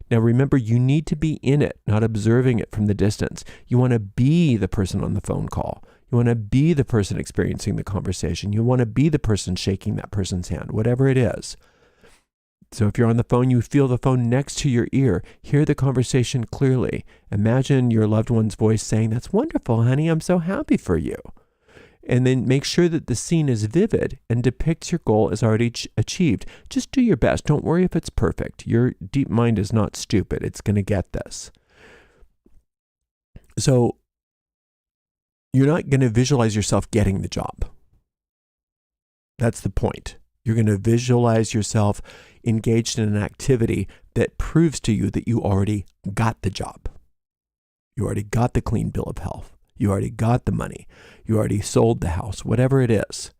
Now remember, you need to be in it, not observing it from the distance. You want to be the person on the phone call. You want to be the person experiencing the conversation. You want to be the person shaking that person's hand, whatever it is. So if you're on the phone, you feel the phone next to your ear. Hear the conversation clearly. Imagine your loved one's voice saying, "That's wonderful, honey. I'm so happy for you." And then make sure that the scene is vivid and depicts your goal as already achieved. Just do your best. Don't worry if it's perfect. Your deep mind is not stupid. It's going to get this. So you're not going to visualize yourself getting the job. That's the point. You're going to visualize yourself engaged in an activity that proves to you that you already got the job. You already got the clean bill of health. You already got the money. You already sold the house, whatever it is.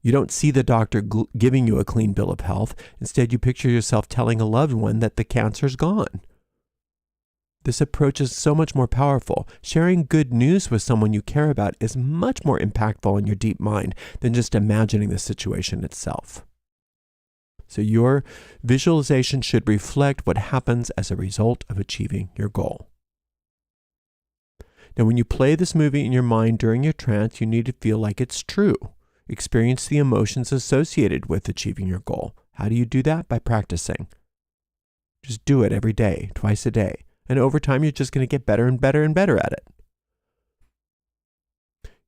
You don't see the doctor giving you a clean bill of health. Instead, you picture yourself telling a loved one that the cancer's gone. This approach is so much more powerful. Sharing good news with someone you care about is much more impactful in your deep mind than just imagining the situation itself. So your visualization should reflect what happens as a result of achieving your goal. Now, when you play this movie in your mind during your trance, you need to feel like it's true. Experience the emotions associated with achieving your goal. How do you do that? By practicing. Just do it every day, twice a day. And over time, you're just going to get better and better and better at it.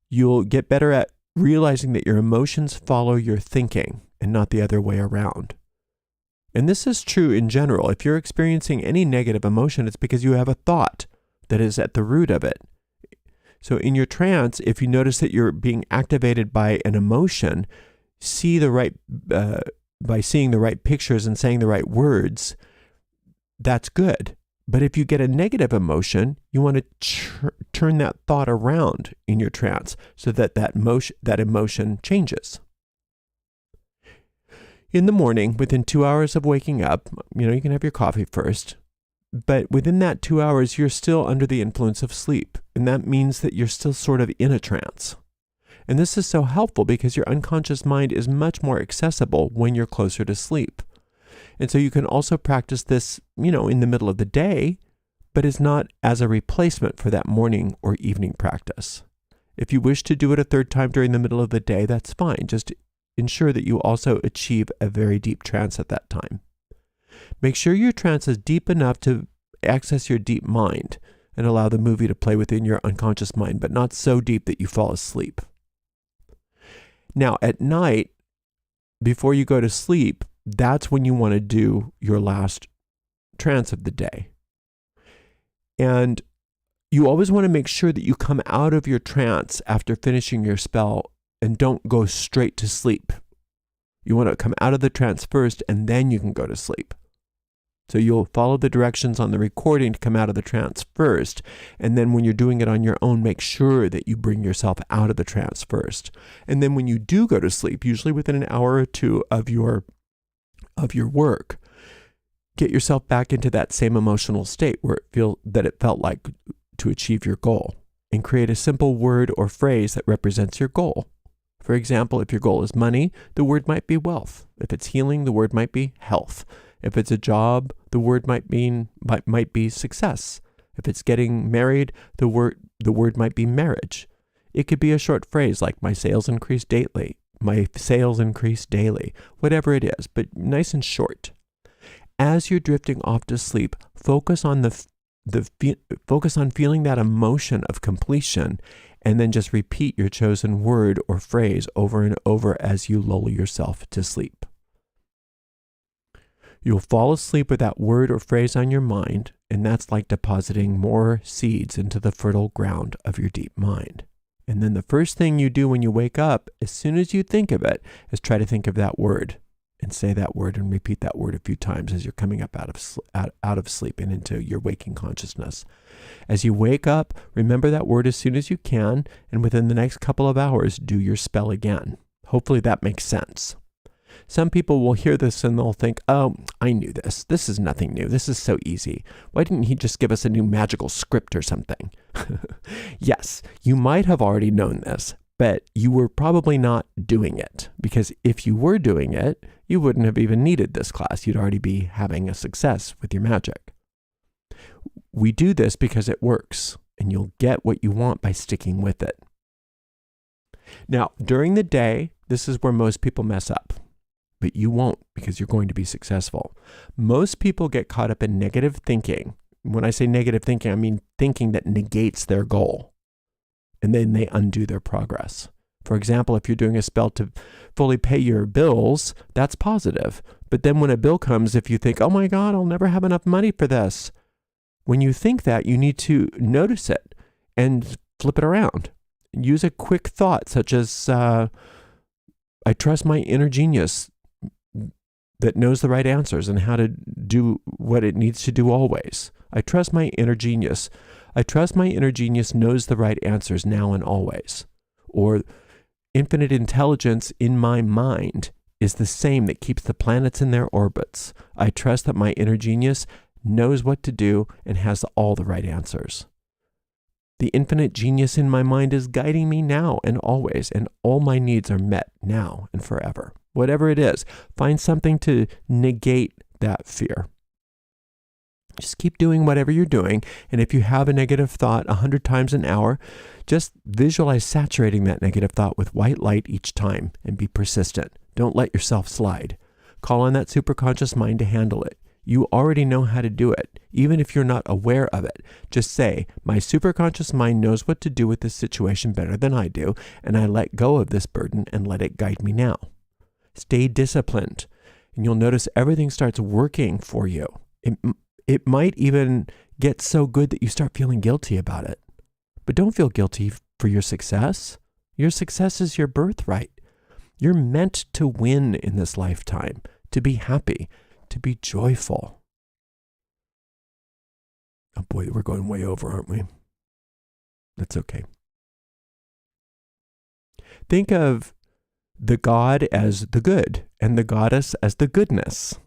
You'll get better at realizing that your emotions follow your thinking and not the other way around. And this is true in general. If you're experiencing any negative emotion, it's because you have a thought that is at the root of it. So in your trance, if you notice that you're being activated by an emotion, by seeing the right pictures and saying the right words, that's good. But if you get a negative emotion, you want to turn that thought around in your trance so that that emotion changes. In the morning, within 2 hours of waking up, you can have your coffee first. But within that 2 hours, you're still under the influence of sleep. And that means that you're still sort of in a trance. And this is so helpful because your unconscious mind is much more accessible when you're closer to sleep. And so you can also practice this, in the middle of the day, but it's not as a replacement for that morning or evening practice. If you wish to do it a third time during the middle of the day, that's fine. Just ensure that you also achieve a very deep trance at that time. Make sure your trance is deep enough to access your deep mind and allow the movie to play within your unconscious mind, but not so deep that you fall asleep. Now, at night, before you go to sleep, that's when you want to do your last trance of the day. And you always want to make sure that you come out of your trance after finishing your spell and don't go straight to sleep. You want to come out of the trance first, and then you can go to sleep. So you'll follow the directions on the recording to come out of the trance first. And then when you're doing it on your own, make sure that you bring yourself out of the trance first. And then when you do go to sleep, usually within an hour or two of your work, get yourself back into that same emotional state where it felt like to achieve your goal, and create a simple word or phrase that represents your goal. For example, if your goal is money, the word might be wealth. If it's healing, the word might be health. If it's a job, the word might be success. If it's getting married, the word might be marriage. It could be a short phrase like my sales increase daily, whatever it is, but nice and short. As you're drifting off to sleep, focus on feeling that emotion of completion, and then just repeat your chosen word or phrase over and over as you lull yourself to sleep. You'll fall asleep with that word or phrase on your mind, and that's like depositing more seeds into the fertile ground of your deep mind. And then the first thing you do when you wake up, as soon as you think of it, is try to think of that word and say that word and repeat that word a few times as you're coming up out of sleep and into your waking consciousness. As you wake up, remember that word as soon as you can, and within the next couple of hours, do your spell again. Hopefully that makes sense. Some people will hear this and they'll think, oh, I knew this. This is nothing new. This is so easy. Why didn't he just give us a new magical script or something? Yes, you might have already known this, but you were probably not doing it, because if you were doing it, you wouldn't have even needed this class. You'd already be having a success with your magic. We do this because it works, and you'll get what you want by sticking with it. Now, during the day, this is where most people mess up, but you won't, because you're going to be successful. Most people get caught up in negative thinking. When I say negative thinking, I mean thinking that negates their goal, and then they undo their progress. For example, if you're doing a spell to fully pay your bills, that's positive. But then when a bill comes, if you think, oh my God, I'll never have enough money for this. When you think that, you need to notice it and flip it around. Use a quick thought such as, I trust my inner genius that knows the right answers and how to do what it needs to do always. I trust my inner genius. I trust my inner genius knows the right answers now and always. Or infinite intelligence in my mind is the same that keeps the planets in their orbits. I trust that my inner genius knows what to do and has all the right answers. The infinite genius in my mind is guiding me now and always, and all my needs are met now and forever. Whatever it is, find something to negate that fear. Just keep doing whatever you're doing, and if you have a negative thought 100 times an hour, just visualize saturating that negative thought with white light each time and be persistent. Don't let yourself slide. Call on that superconscious mind to handle it. You already know how to do it, even if you're not aware of it. Just say, my superconscious mind knows what to do with this situation better than I do, and I let go of this burden and let it guide me now. Stay disciplined, and you'll notice everything starts working for you. It might even get so good that you start feeling guilty about it. But don't feel guilty for your success. Your success is your birthright. You're meant to win in this lifetime, to be happy, to be joyful. Oh boy, we're going way over, aren't we? That's okay. Think of the God as the good and the goddess as the goodness.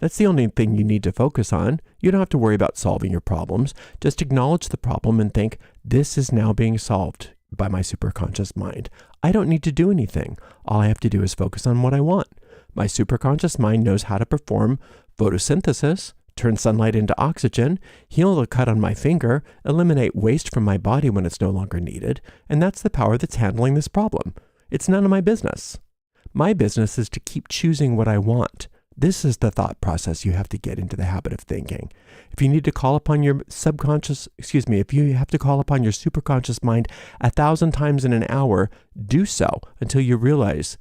That's the only thing you need to focus on. You don't have to worry about solving your problems. Just acknowledge the problem and think, this is now being solved by my superconscious mind. I don't need to do anything. All I have to do is focus on what I want. My superconscious mind knows how to perform photosynthesis, turn sunlight into oxygen, heal the cut on my finger, eliminate waste from my body when it's no longer needed, and that's the power that's handling this problem. It's none of my business. My business is to keep choosing what I want. This is the thought process you have to get into the habit of thinking. If you need to call upon your if you have to call upon your superconscious mind 1,000 times in an hour, do so until you realize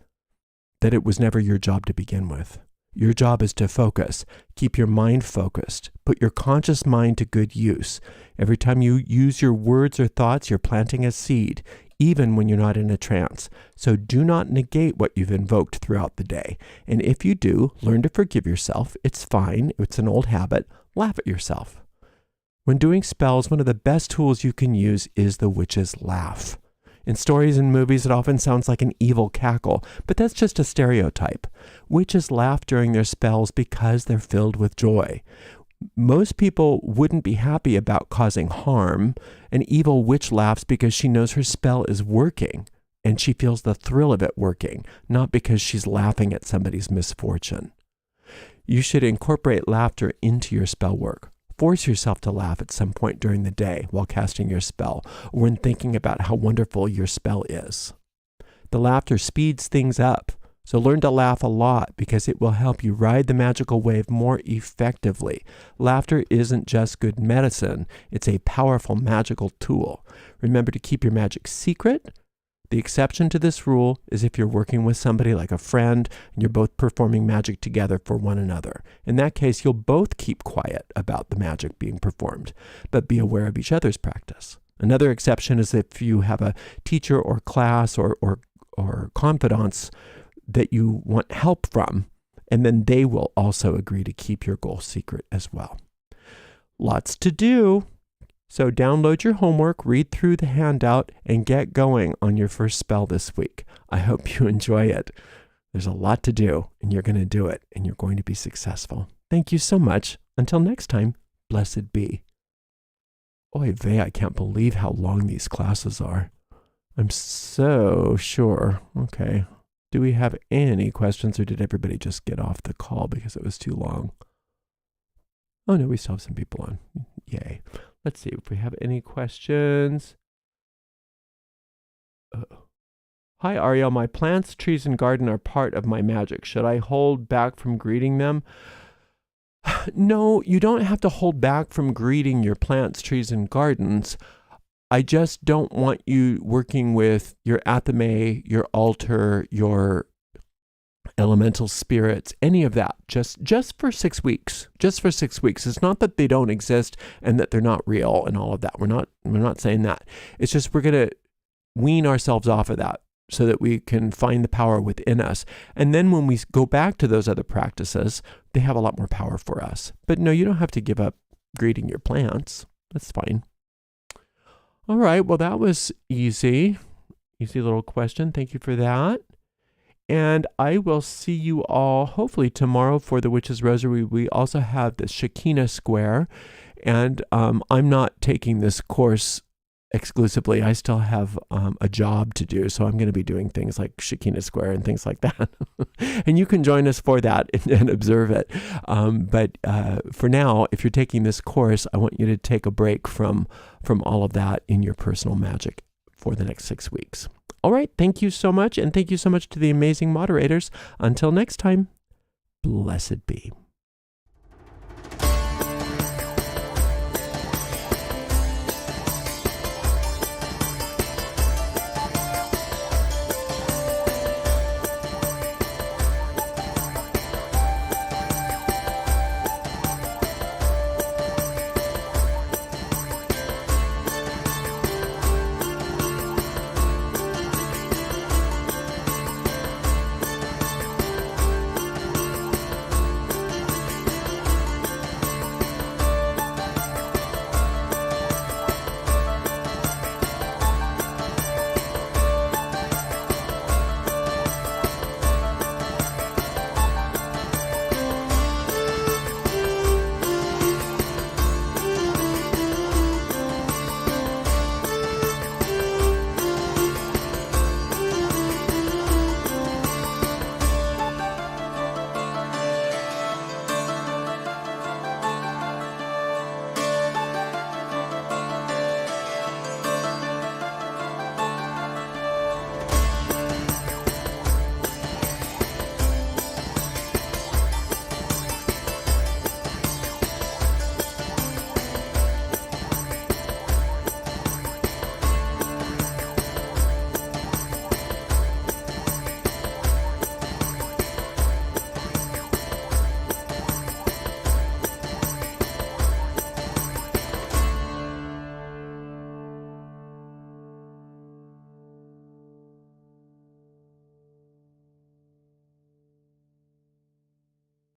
that it was never your job to begin with. Your job is to focus. Keep your mind focused. Put your conscious mind to good use. Every time you use your words or thoughts, you're planting a seed, even when you're not in a trance. So do not negate what you've invoked throughout the day. And if you do, learn to forgive yourself. It's fine. It's an old habit. Laugh at yourself. When doing spells, one of the best tools you can use is the witch's laugh. In stories and movies, it often sounds like an evil cackle, but that's just a stereotype. Witches laugh during their spells because they're filled with joy. Most people wouldn't be happy about causing harm. An evil witch laughs because she knows her spell is working, and she feels the thrill of it working, not because she's laughing at somebody's misfortune. You should incorporate laughter into your spell work. Force yourself to laugh at some point during the day while casting your spell, or when thinking about how wonderful your spell is. The laughter speeds things up, so learn to laugh a lot because it will help you ride the magical wave more effectively. Laughter isn't just good medicine, it's a powerful magical tool. Remember to keep your magic secret. The exception to this rule is if you're working with somebody like a friend and you're both performing magic together for one another. In that case, you'll both keep quiet about the magic being performed, but be aware of each other's practice. Another exception is if you have a teacher or class or confidants that you want help from, And then they will also agree to keep your goal secret as well. Lots to do. So download your homework, read through the handout, and get going on your first spell this week. I hope you enjoy it. There's a lot to do, and you're going to do it, and you're going to be successful. Thank you so much. Until next time, blessed be. Oy vey, I can't believe how long these classes are. I'm so sure. Okay. Do we have any questions, or did everybody just get off the call because it was too long? Oh, no, we still have some people on. Yay. Let's see if we have any questions. Hi, Ariel. My plants, trees, and garden are part of my magic. Should I hold back from greeting them? No, you don't have to hold back from greeting your plants, trees, and gardens. I just don't want you working with your athame, your altar, your elemental spirits, any of that, just for 6 weeks. Just for 6 weeks. It's not that they don't exist and that they're not real and all of that. We're not saying that. It's just we're going to wean ourselves off of that so that we can find the power within us. And then when we go back to those other practices, they have a lot more power for us. But no, you don't have to give up greeting your plants. That's fine. All right, well, that was easy. Easy little question. Thank you for that. And I will see you all hopefully tomorrow for the Witch's Rosary. We also have the Shekinah Square. And I'm not taking this course exclusively. I still have a job to do. So I'm going to be doing things like Shekinah Square and things like that. And you can join us for that and observe it. But for now, if you're taking this course, I want you to take a break from all of that in your personal magic for the next 6 weeks. All right. Thank you so much. And thank you so much to the amazing moderators. Until next time, blessed be.